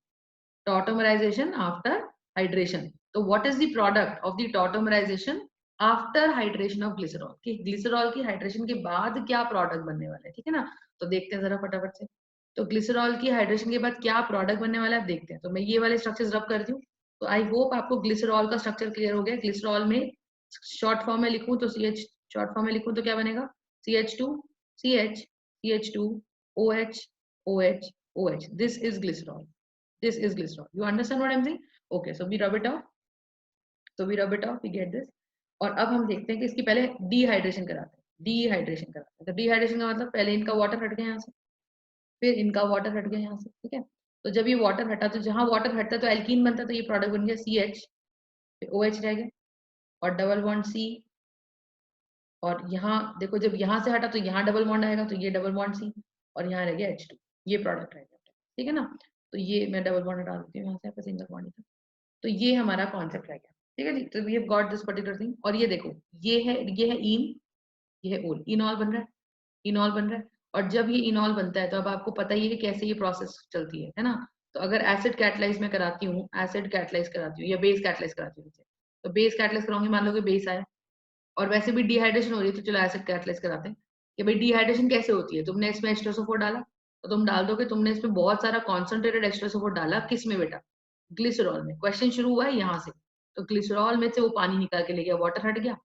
tautomerisation after hydration, तो what is the product of the tautomerisation after hydration of glycerol, कि ग्लिसरॉल की हाइड्रेशन के बाद क्या प्रोडक्ट बनने वाला है, ठीक है ना, तो देखते हैं जरा फटाफट से। तो ग्लिसरॉल की हाइड्रेशन के बाद क्या प्रोडक्ट बनने वाला है देखते हैं, तो मैं ये वाले स्ट्रक्चर्स रब करती हूँ, तो आई होप आपको ग्लिसरॉल का स्ट्रक्चर क्लियर हो गया। ग्लिसरॉल में शॉर्ट फॉर्म में लिखूं तो CH, शॉर्ट फॉर्म में लिखूं तो क्या बनेगा, CH2 CH CH2 OH OH OH, this is glycerol, this is glycerol, you understand what I'm saying? Okay, so we rub it off, so we rub it off, we get this, और अब हम देखते हैं कि इसकी पहले dehydration कराते हैं, डिहाइड्रेशन कराते हैं, तो डिहाइड्रेशन का मतलब पहले इनका वाटर हट गया यहाँ से, फिर इनका वाटर हट गया यहाँ से, ठीक है, तो जब ये वाटर हटा, तो जहां वाटर हटता है तो एल्कीन बनता है, तो ये प्रोडक्ट बन गया CH, फिर OH रह गया, और डबल बॉन्ड C, और यहाँ देखो जब यहाँ से हटा तो यहाँ डबल बॉन्ड आएगा, तो ये डबल बॉन्ड C, और यहाँ रह गया H2, ये प्रोडक्ट रह गया, ठीक है ना, तो ये मैं डबल बॉन्ड हटा देती हूँ यहाँ से, सिंगल बॉन्ड था, तो ये हमारा कॉन्सेप्ट रह गया, ठीक है जी। तो we have got this particular thing, और ये देखो, ये है इन, ये है ओल, इनॉल बन रहा है, इनॉल बन रहा है, और जब ये इनॉल बनता है तो अब आपको पता ही है कि कैसे ये प्रोसेस चलती है ना, तो अगर एसिड कैटलाइज में कराती हूँ, एसिड कैटलाइज कराती हूँ या बेस कैटलाइज कराती हूँ, तो बेस कैटलाइज कराऊंगी, मान लो कि बेस आया, और वैसे भी डिहाइड्रेशन हो रही है, तो चलो एसिड कैटलाइज कराते हैं कि भाई डिहाइड्रेशन कैसे होती है, तुमने इसमें H2SO4 डाला, तो तुम डाल दो कि तुमने इसमें बहुत सारा कॉन्सेंट्रेटेड H2SO4 डाला, किस में बेटा, ग्लिसरॉल में, क्वेश्चन शुरू हुआ है यहाँ से, तो ग्लिसरॉल में से वो पानी निकाल के ले गया, वाटर हट गया,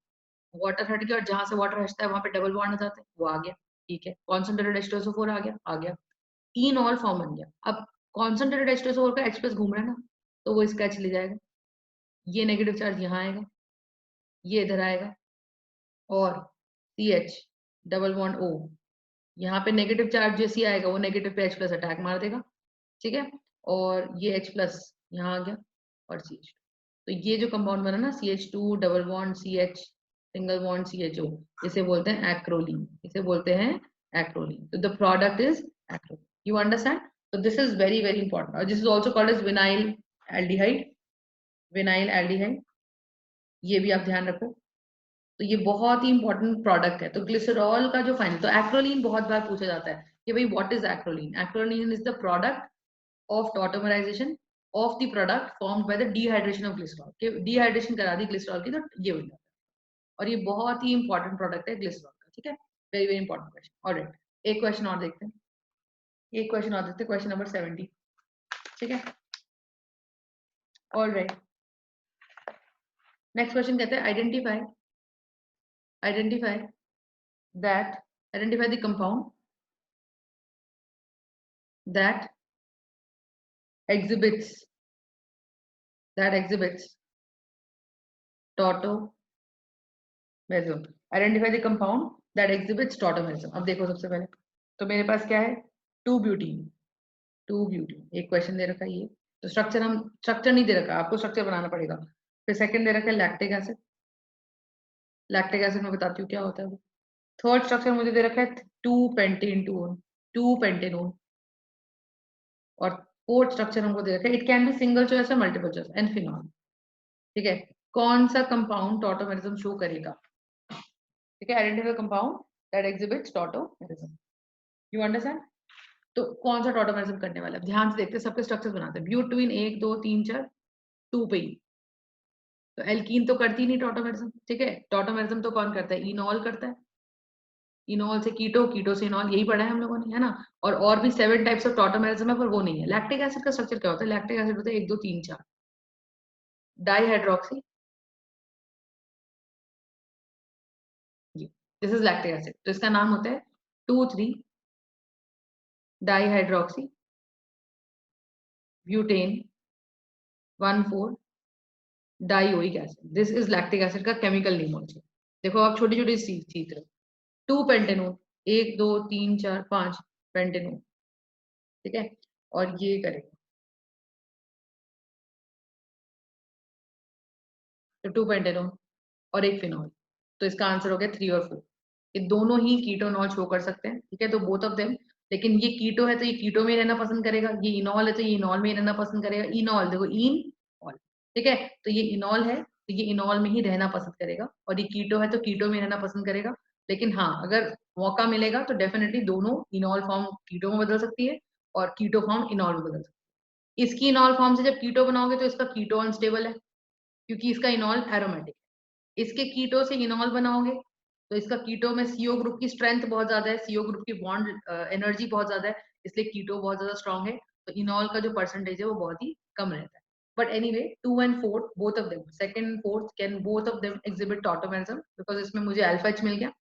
वाटर हट गया, और जहां से वाटर हटता है वहां पे डबल बॉन्ड आ जाते हैं, वो आ गया, ठीक है, कॉन्सेंट्रेटेड H2SO4 आ गया इनॉल फॉर्म बन गया। अब कॉन्सेंट्रेटेड H2SO4 का H+ घूम रहा है ना, तो वो इसका H ले जाएगा, ये नेगेटिव चार्ज यहाँ आएगा, ये इधर आएगा, और CH डबल बॉन्ड O, यहाँ पे नेगेटिव चार्ज जैसे आएगा वो नेगेटिव पे H+ अटैक मार देगा, ठीक है, और ये H+ यहाँ आ गया, और CH, तो ये जो कंपाउंड बना ना CH2 double bond CH single bond CHO, इसे बोलते हैं एक्रोलीन, इसे बोलते हैं एक्रोलीन, तो the product is acrolein, You understand? So this is very very important. This is also called as vinyl aldehyde. Vinyl aldehyde, ये भी आप ध्यान रखो। तो ये बहुत ही इंपॉर्टेंट प्रोडक्ट है। तो ग्लिसरॉल का जो फाइनल, तो एक्रोलीन बहुत बार पूछा जाता है कि भाई what is acrolein. Acrolein is the product of tautomerisation of the product formed by the dehydration of glycerol, कि डिहाइड्रेशन करा दी ग्लिसरॉल की, तो ये हो जाता है। और ये बहुत ही इंपॉर्टेंट प्रोडक्ट है ग्लिसरॉल का, ठीक है। Very very important question. Alright, एक क्वेश्चन और देखते हैं, एक क्वेश्चन और देखते हैं, क्वेश्चन नंबर 70, ठीक है। ऑलराइट, नेक्स्ट क्वेश्चन कहते हैं identify that identify the compound that exhibits tautomerism. Identify the compound that exhibits tautomerism. अब देखो सबसे पहले तो मेरे पास क्या है, 2-ब्यूटीन। एक क्वेश्चन दे रखा है ये, तो स्ट्रक्चर नहीं दे रखा, आपको स्ट्रक्चर बनाना पड़ेगा। फिर सेकंड दे रखा है लैक्टिक एसिड। लैक्टिक एसिड मैं बताती हूँ क्या होता है वो। थर्ड स्ट्रक्चर मुझे दे रखा है 2-पेंटेनोन। और फोर्थ स्ट्रक्चर हमको दे रखा है, it can be single choice और मल्टीपल चॉइस, एंड फिनॉल, ठीक है। कौन सा कंपाउंड टॉटोमेरिज्म शो करेगा, ठीक है। Identify compound that exhibits tautomerism, you understand. तो कौन सा टॉटोमेरिज्म करने वाला है, ध्यान से देखते हैं, सबके स्ट्रक्चर बनाते हैं। ब्यूटवीन 1 2 3 4 2 पे ही, तो एल्कीन तो करती नहीं टॉटोमेरिज्म, ठीक है। टॉटोमेरिज्म तो कौन करता है, इनॉल करता है। इनॉल से कीटो, कीटो से इनॉल, यही पढ़ा है हम लोगों ने, है ना। और भी 7 टाइप्स ऑफ टॉटोमेरिज्म है, पर वो नहीं है। लैक्टिक एसिड का स्ट्रक्चर क्या होता है, लैक्टिक एसिड होता है 1 2 3 4 dihydroxy, this is lactic acid. तो इसका नाम होता है 2 3 dihydroxy butane 1 4 dioic acid. This is lactic acid का केमिकल नेम ऑल्सो। देखो आप छोटी छोटी चीज रहे, 2 पेंटेनोन, 1 2 3 4 5 पेंटेनोन, ठीक है। और ये करेंगे तो 2 पेंटेनोन और एक फिनॉल, तो इसका आंसर हो गया 3 और 4। ये दोनों ही कीटोनॉल शो कर सकते हैं, ठीक है। तो बोथ ऑफ देम, लेकिन ये कीटो है तो ये कीटो में ही रहना पसंद करेगा, ये इनॉल है तो ये इनॉल में ही रहना पसंद करेगा। इनॉल देखो, इन ऑल, ठीक है। तो ये इनॉल है तो ये इनॉल में ही रहना पसंद करेगा, और ये कीटो है तो कीटो में रहना पसंद करेगा। लेकिन हाँ, अगर मौका मिलेगा तो डेफिनेटली दोनों इनॉल फॉर्म कीटो में बदल सकती है और कीटो फॉर्म इनॉल में बदल सकती है। इसकी इनॉल फॉर्म से जब कीटो बनाओगे तो इसका कीटो अनस्टेबल है, क्योंकि इसका इनॉल एरोमेटिक है। इसके कीटो से इनॉल बनाओगे तो इसका कीटो में सीओ ग्रुप की स्ट्रेंथ बहुत ज्यादा है, सीओ ग्रुप की बॉन्ड एनर्जी बहुत ज्यादा है, इसलिए कीटो बहुत ज्यादा स्ट्रांग है। तो इनॉल का जो परसेंटेज है वो बहुत ही कम रहता है। But anyway 2 and 4 both of them, second and fourth can both of them exhibit tautomerism, because इसमें मुझे अल्फा एच मिल गया।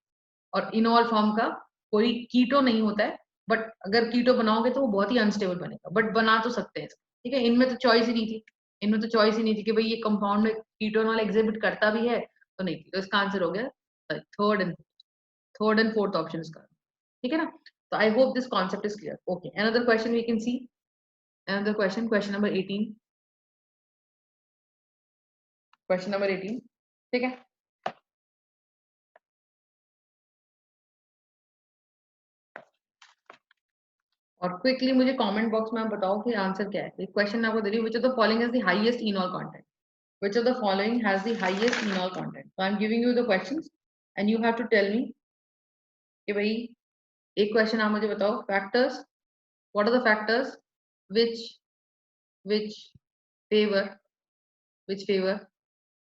और इनॉल फॉर्म का कोई कीटो नहीं होता है, बट अगर कीटो बनाओगे तो वो बहुत ही अनस्टेबल बनेगा, बट बना तो सकते हैं, ठीक है। इनमें तो चॉइस ही नहीं थी, इनमें तो चॉइस ही नहीं थी कि भाई ये कंपाउंड में कीटोनॉल एग्जिबिट करता भी है, तो नहीं थी। तो इसका आंसर हो गया थर्ड एंड फोर्थ ऑप्शन इसका, ठीक है ना। तो I hope this concept is clear. Okay, another question we can see, another question, question number 18, question number 18, ठीक है। और क्विकली मुझे कमेंट बॉक्स में आप बताओ कि आंसर क्या है। क्वेश्चन मैं आपको दे रही हूँ, which of the following has the highest इनॉल content, which of the following has the highest enol content. So I'm giving you the questions and you have to tell me कि भाई, एक question आप मुझे बताओ, factors, what are the factors which which favor favor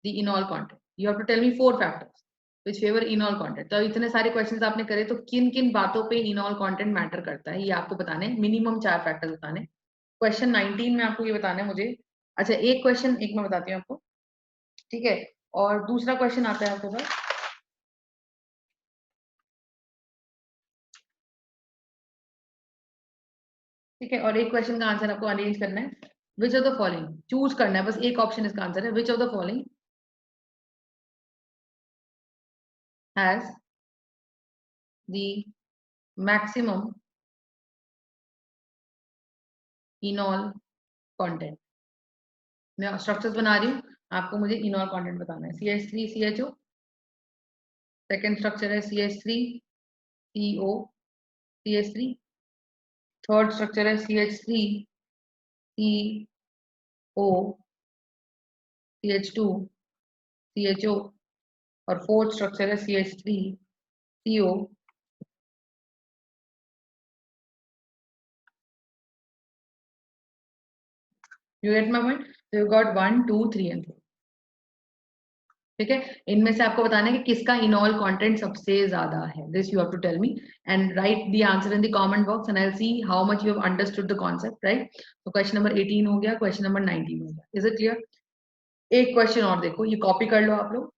the enol content. You have to tell me 4 factors which favor enol content. तो इतने सारे questions आपने करे, तो किन किन बातों पे enol content मैटर करता है ये आपको बताने, मिनिमम 4 फैक्टर्स बताने। क्वेश्चन 19 में आपको ये बताना है मुझे। अच्छा, एक क्वेश्चन एक मैं बताती हूँ आपको, ठीक है। और दूसरा क्वेश्चन आता है आपके पास, ठीक है। और एक क्वेश्चन का आंसर आपको अरेंज करना है, which of the following, choose करना है, बस एक ऑप्शन इसका आंसर है, which of the following has the maximum इनॉल content. मैं स्ट्रक्चर्स बना रही हूँ, आपको मुझे इनॉल कंटेंट बताना है। CH3CHO, सेकेंड स्ट्रक्चर है CH3CO CH3, थर्ड स्ट्रक्चर है CH3 CO CH2 CHO और फोर्थ स्ट्रक्चर है CH3 CO you get my point. so you got 1 2 3 and 4। ठीक है, इनमें से आपको बताना है कि किसका इनॉल कंटेंट सबसे ज्यादा है। This you have to tell me and write the answer in the comment box and I will see how much you have understood the concept, right. तो क्वेश्चन नंबर 18 हो गया, क्वेश्चन नंबर 19 हो गया। Is it clear? एक question और देखो, ये copy कर लो आप लोग।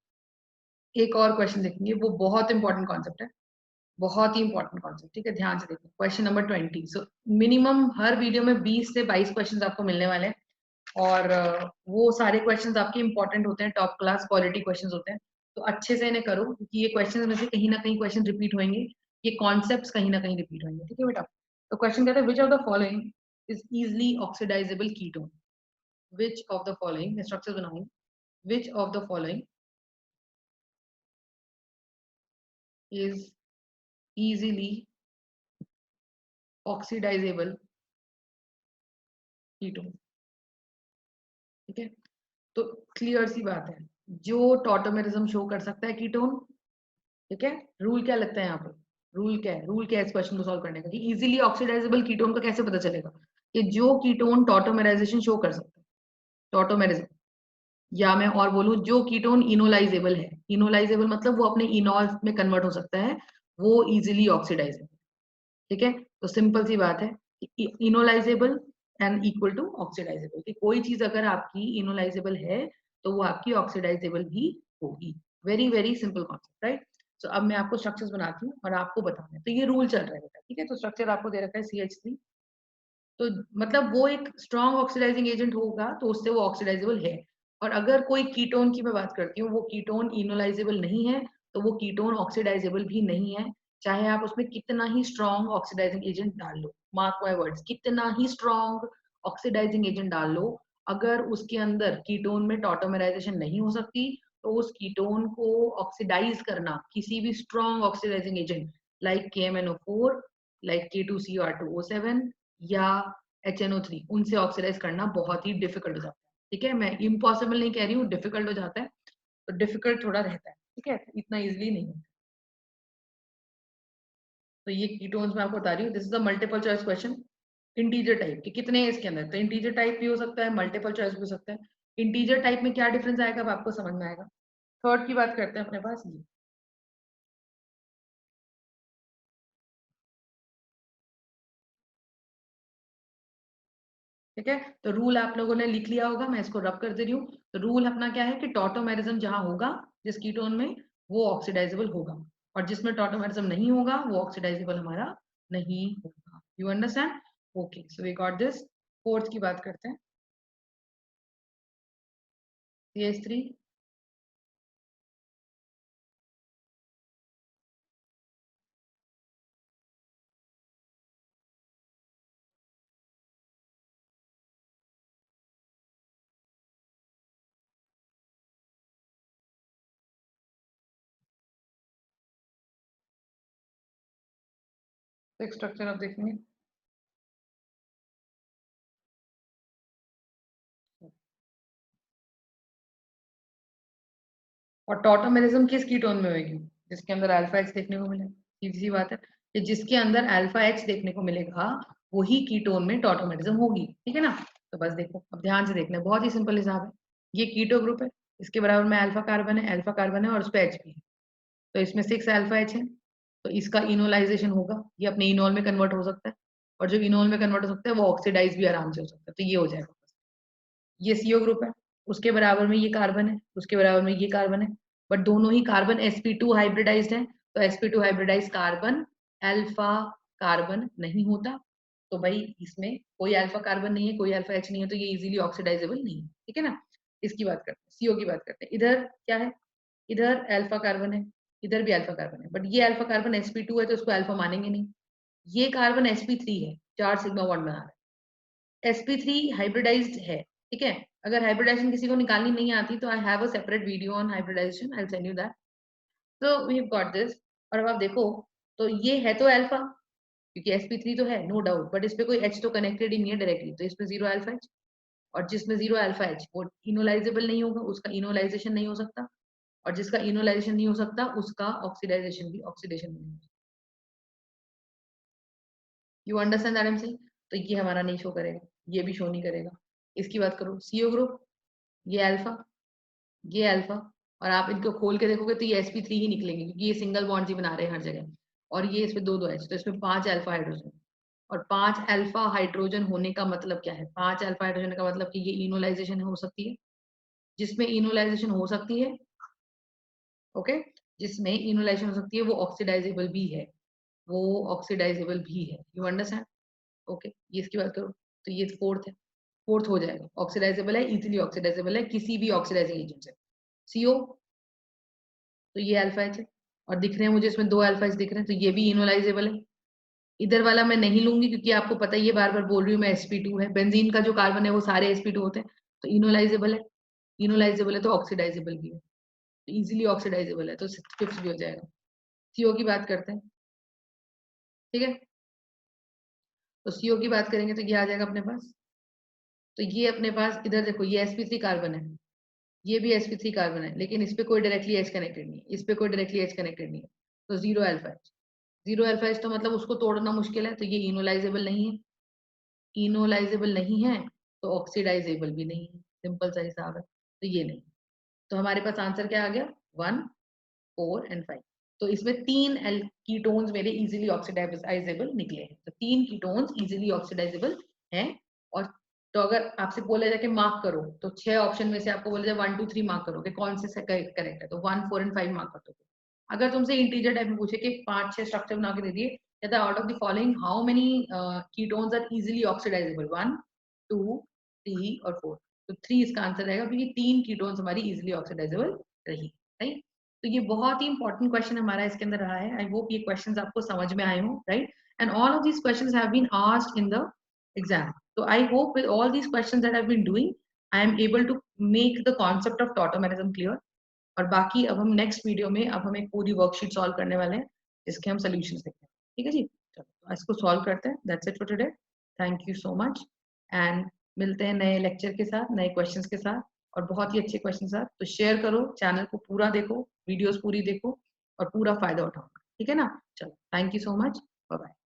एक और क्वेश्चन देखेंगे, वो बहुत इंपॉर्टेंट कॉन्सेप्ट है, बहुत ही इंपॉर्टेंट कॉन्सेप्ट। ठीक है, ध्यान से देखो क्वेश्चन नंबर 20। सो मिनिमम हर वीडियो में 20 से 22 क्वेश्चन आपको मिलने वाले हैं और वो सारे क्वेश्चंस आपके इंपॉर्टेंट होते हैं, टॉप क्लास क्वालिटी क्वेश्चंस होते हैं। तो अच्छे से इन्हें करो क्योंकि ये क्वेश्चंस में से कहीं ना कहीं क्वेश्चन रिपीट होंगे, ये कॉन्सेप्ट्स कहीं ना कहीं रिपीट होंगे। ठीक है बेटा, तो क्वेश्चन कहते हैं which of the following is easily oxidisable ketone. Which of the following, structure बनाऊंगी, which of the following is easily oxidizable ketone। ठीक है, तो क्लियर सी बात है, जो टॉटोमेरिज्म शो कर सकता है कीटोन। ठीक है, रूल क्या लगता है यहाँ पर? रूल क्या है इस क्वेश्चन को सॉल्व करने का कि इजीली ऑक्सीडाइजेबल कीटोन का कैसे पता चलेगा कि जो कीटोन टॉटोमेराइजेशन शो कर सकता है, टॉटोमेरिज्म, या मैं और बोलूं जो कीटोन इनोलाइजेबल है। इनोलाइजेबल मतलब वो अपने इनॉल में कन्वर्ट हो सकता है, वो इजीली ऑक्सीडाइजेबल। ठीक है, तो सिंपल सी बात है, enolisable and equal to oxidisable कि कोई चीज अगर आपकी इनोलाइजेबल है तो वो आपकी ऑक्सीडाइजेबल भी होगी। Very very simple concept, right. तो अब मैं आपको स्ट्रक्चर्स बनाती हूँ और आपको बताना है। तो ये रूल चल रहा है बेटा, ठीक है। तो स्ट्रक्चर आपको दे रखा है CH3, तो मतलब वो एक स्ट्रॉन्ग ऑक्सीडाइजिंग एजेंट होगा तो उससे वो ऑक्सीडाइजेबल है। और अगर कोई कीटोन की मैं बात करती हूँ, वो कीटोन इनोलाइजेबल नहीं है तो वो कीटोन ऑक्सीडाइजेबल भी नहीं है, चाहे आप उसमें कितना ही स्ट्रॉन्ग ऑक्सीडाइजिंग एजेंट डाल लो। मार्क माय वर्ड्स, कितना ही स्ट्रॉन्ग ऑक्सीडाइजिंग एजेंट डाल लो, अगर उसके अंदर कीटोन में टॉटोमेराइजेशन नहीं हो सकती तो उस कीटोन को ऑक्सीडाइज करना किसी भी strong oxidizing agent like KMnO4, like K2CR2O7 या HNO3, उनसे ऑक्सीडाइज करना बहुत ही डिफिकल्ट हो जाता है। ठीक है, मैं इम्पॉसिबल नहीं कह रही हूँ, डिफिकल्ट हो जाता है, तो डिफिकल्ट थोड़ा रहता है। ठीक है, इतना इजिली नहीं होता। तो ये कीटोन्स मैं आपको बता रही हूँ, this is a multiple choice question. Integer type के कितने हैं इसके अंदर, तो इंटीजर टाइप भी हो सकता है, मल्टीपल चॉइस भी हो सकता है। इंटीजर टाइप में क्या डिफरेंस आएगा अब आपको समझ में आएगा। थर्ड की बात करते हैं अपने पास ये। ठीक है, तो रूल आप लोगों ने लिख लिया होगा, मैं इसको रब कर दे रही हूँ। तो रूल अपना क्या है कि टॉटोमेरिज्म जहां होगा जिस कीटोन में, वो ऑक्सीडाइजेबल होगा, और जिसमें टॉटोमेरिज्म नहीं होगा वो ऑक्सीडाइजेबल हमारा नहीं होगा। You understand? Okay, so we got this. Fourth की बात करते हैं, CH3 स्ट्रक्चर आप देखेंगे। और टॉटोमेरिज्म किस कीटोन में होगी? जिसके अंदर अल्फा एक्स देखने को मिले। सीधी सी बात है कि जिसके अंदर अल्फा एक्स देखने को मिलेगा वही कीटोन में टॉटोमेरिज्म होगी। ठीक है ना, तो बस देखो, अब ध्यान से देखना है, बहुत ही सिंपल हिसाब है। ये कीटो ग्रुप है, इसके बराबर में अल्फा कार्बन है, अल्फा कार्बन है और उस पर एच भी है, तो इसमें 6 अल्फा एच है। तो इसका इनोलाइजेशन होगा, ये अपने इनोल में कन्वर्ट हो सकता है, और जो इनोल में कन्वर्ट हो सकता है वो ऑक्सीडाइज भी आराम से हो सकता है, तो ये हो जाएगा। ये सीओ ग्रुप है, उसके बराबर में ये कार्बन है, उसके बराबर में ये कार्बन है, बट दोनों ही कार्बन sp2 हाइब्रिडाइज्ड है, तो sp2 hybridise carbon alpha carbon नहीं होता। तो भाई इसमें कोई अल्फा कार्बन नहीं है, कोई अल्फा एच नहीं है, तो ये इजीली ऑक्सीडाइजेबल नहीं है। ठीक है ना, इसकी बात करते हैं, सीओ की बात करते हैं। इधर क्या है, इधर अल्फा कार्बन है, इधर भी अल्फा कार्बन है, बट ये अल्फा कार्बन sp2 है तो उसको अल्फा मानेंगे नहीं। ये कार्बन sp3 है, 4 सिग्मा बॉन्ड बना रहा है, sp3 हाइब्रिडाइज्ड है। ठीक है, अगर हाइब्रिडाइजेशन किसी को निकालनी नहीं आती तो I have a separate video on hybridization, I will send you that. तो वी हैव गॉट दिस। और अब आप देखो, तो ये है तो अल्फा, क्योंकि sp3 तो है नो डाउट, बट इस पे कोई H तो कनेक्टेड ही नहीं है डायरेक्टली, तो इसमें 0 अल्फा H। और जिसमें 0 अल्फा H वो इनोलाइजेबल नहीं होगा, उसका इनोलाइजेशन नहीं हो सकता, और जिसका इनोलाइजेशन नहीं हो सकता उसका ऑक्सीडाइजेशन भी ऑक्सीडेशन नहीं हो सकता। You understand that I am saying? तो ये हमारा नहीं शो करेगा, ये भी शो नहीं करेगा। इसकी बात करो CO ग्रुप, ये अल्फा, ये अल्फा, और आप इनको खोल के देखोगे तो ये sp3 ही निकलेंगे, क्योंकि ये सिंगल बॉन्ड ही बना रहे हैं हर जगह, और ये इसमें दो H, तो इसमें 5 अल्फा हाइड्रोजन। और 5 अल्फा हाइड्रोजन होने का मतलब क्या है? 5 अल्फा हाइड्रोजन का मतलब कि ये इनोलाइजेशन हो सकती है, जिसमें इनोलाइजेशन हो सकती है, ओके, जिसमें इनोलाइजेशन हो सकती है वो ऑक्सीडाइजेबल भी है, वो ऑक्सीडाइजेबल भी है। You understand? ओके, ये इसकी बात करो, तो ये फोर्थ है, फोर्थ हो जाएगा, ऑक्सीडाइजेबल है, इजीली ऑक्सीडाइजेबल है किसी भी ऑक्सीडाइजिंग एजेंट से। CO, तो ये अल्फा एच है, और दिख रहे हैं मुझे इसमें दो अल्फा एच दिख रहे हैं, तो ये भी इनोलाइजेबल है। इधर वाला मैं नहीं लूंगी, क्योंकि आपको पता है, ये बार बार बोल रही हूँ मैं, sp2 है, बेंजीन का जो कार्बन है वो सारे sp2 होते हैं, तो इनोलाइजेबल है, इनोलाइजेबल है तो ऑक्सीडाइजेबल भी है, इजीली ऑक्सीडाइजेबल है, तो फिफ्थ भी हो जाएगा। CO की बात करते हैं, ठीक है, तो CO की बात करेंगे तो ये आ जाएगा अपने पास, तो ये अपने पास इधर देखो, ये sp3 कार्बन है, ये भी sp3 कार्बन है, लेकिन इस पे कोई डायरेक्टली H कनेक्टेड नहीं है, इस पे कोई डायरेक्टली H कनेक्टेड नहीं है, तो 0 अल्फा H। 0 अल्फा H तो मतलब उसको तोड़ना मुश्किल है, तो ये इनोलाइजेबल नहीं है, इनोलाइजेबल नहीं है तो ऑक्सीडाइजेबल भी नहीं है, सिंपल सा हिसाब है, तो ये नहीं। तो हमारे पास आंसर क्या आ गया? 1, 4 एंड 5। तो इसमें 3 कीटोन्स मेरे इजीली ऑक्सीडाइजेबल निकले हैं, तो 3 कीटोन्स इजीली ऑक्सीडाइजेबल हैं। और तो अगर आपसे बोला जाए कि मार्क करो, तो 6 ऑप्शन में से आपको बोला जाए 1 2 3 मार्क करो कि कौन से करेक्ट है, तो 1 4 एंड 5 मार्क कर दो। अगर तुमसे इंटीजर टाइप में पूछे कि 5 6 स्ट्रक्चर बना के दे दिए, कहता है out of the following how many ketones are easily oxidisable, 1 2 3 और 4, तो 3 इसका आंसर रहेगा, क्योंकि 3 कीटोन्स हमारी इजीली ऑक्सीडाइजेबल रही, राइट। तो ये बहुत ही इंपॉर्टेंट क्वेश्चन हमारा इसके अंदर रहा है। आई होप ये क्वेश्चंस आपको समझ में आए हो, right, and all of these questions have been asked in the exam. So I hope with all these questions that I've been doing, I am able to make the concept of tautomerism clear. और बाकी अब हम next video में अब हम एक पूरी worksheet solve करने वाले हैं, जिसके हम सोल्यूशंस देखते हैं, ठीक है जी। चलो इसको सॉल्व करते हैं। That's it for today, thank you so much, and मिलते हैं नए लेक्चर के साथ, नए क्वेश्चंस के साथ, और बहुत ही अच्छे क्वेश्चन साथ। तो शेयर करो, चैनल को पूरा देखो, वीडियोस पूरी देखो, और पूरा फायदा उठाओ, ठीक है ना। चलो, thank you so much, bye bye.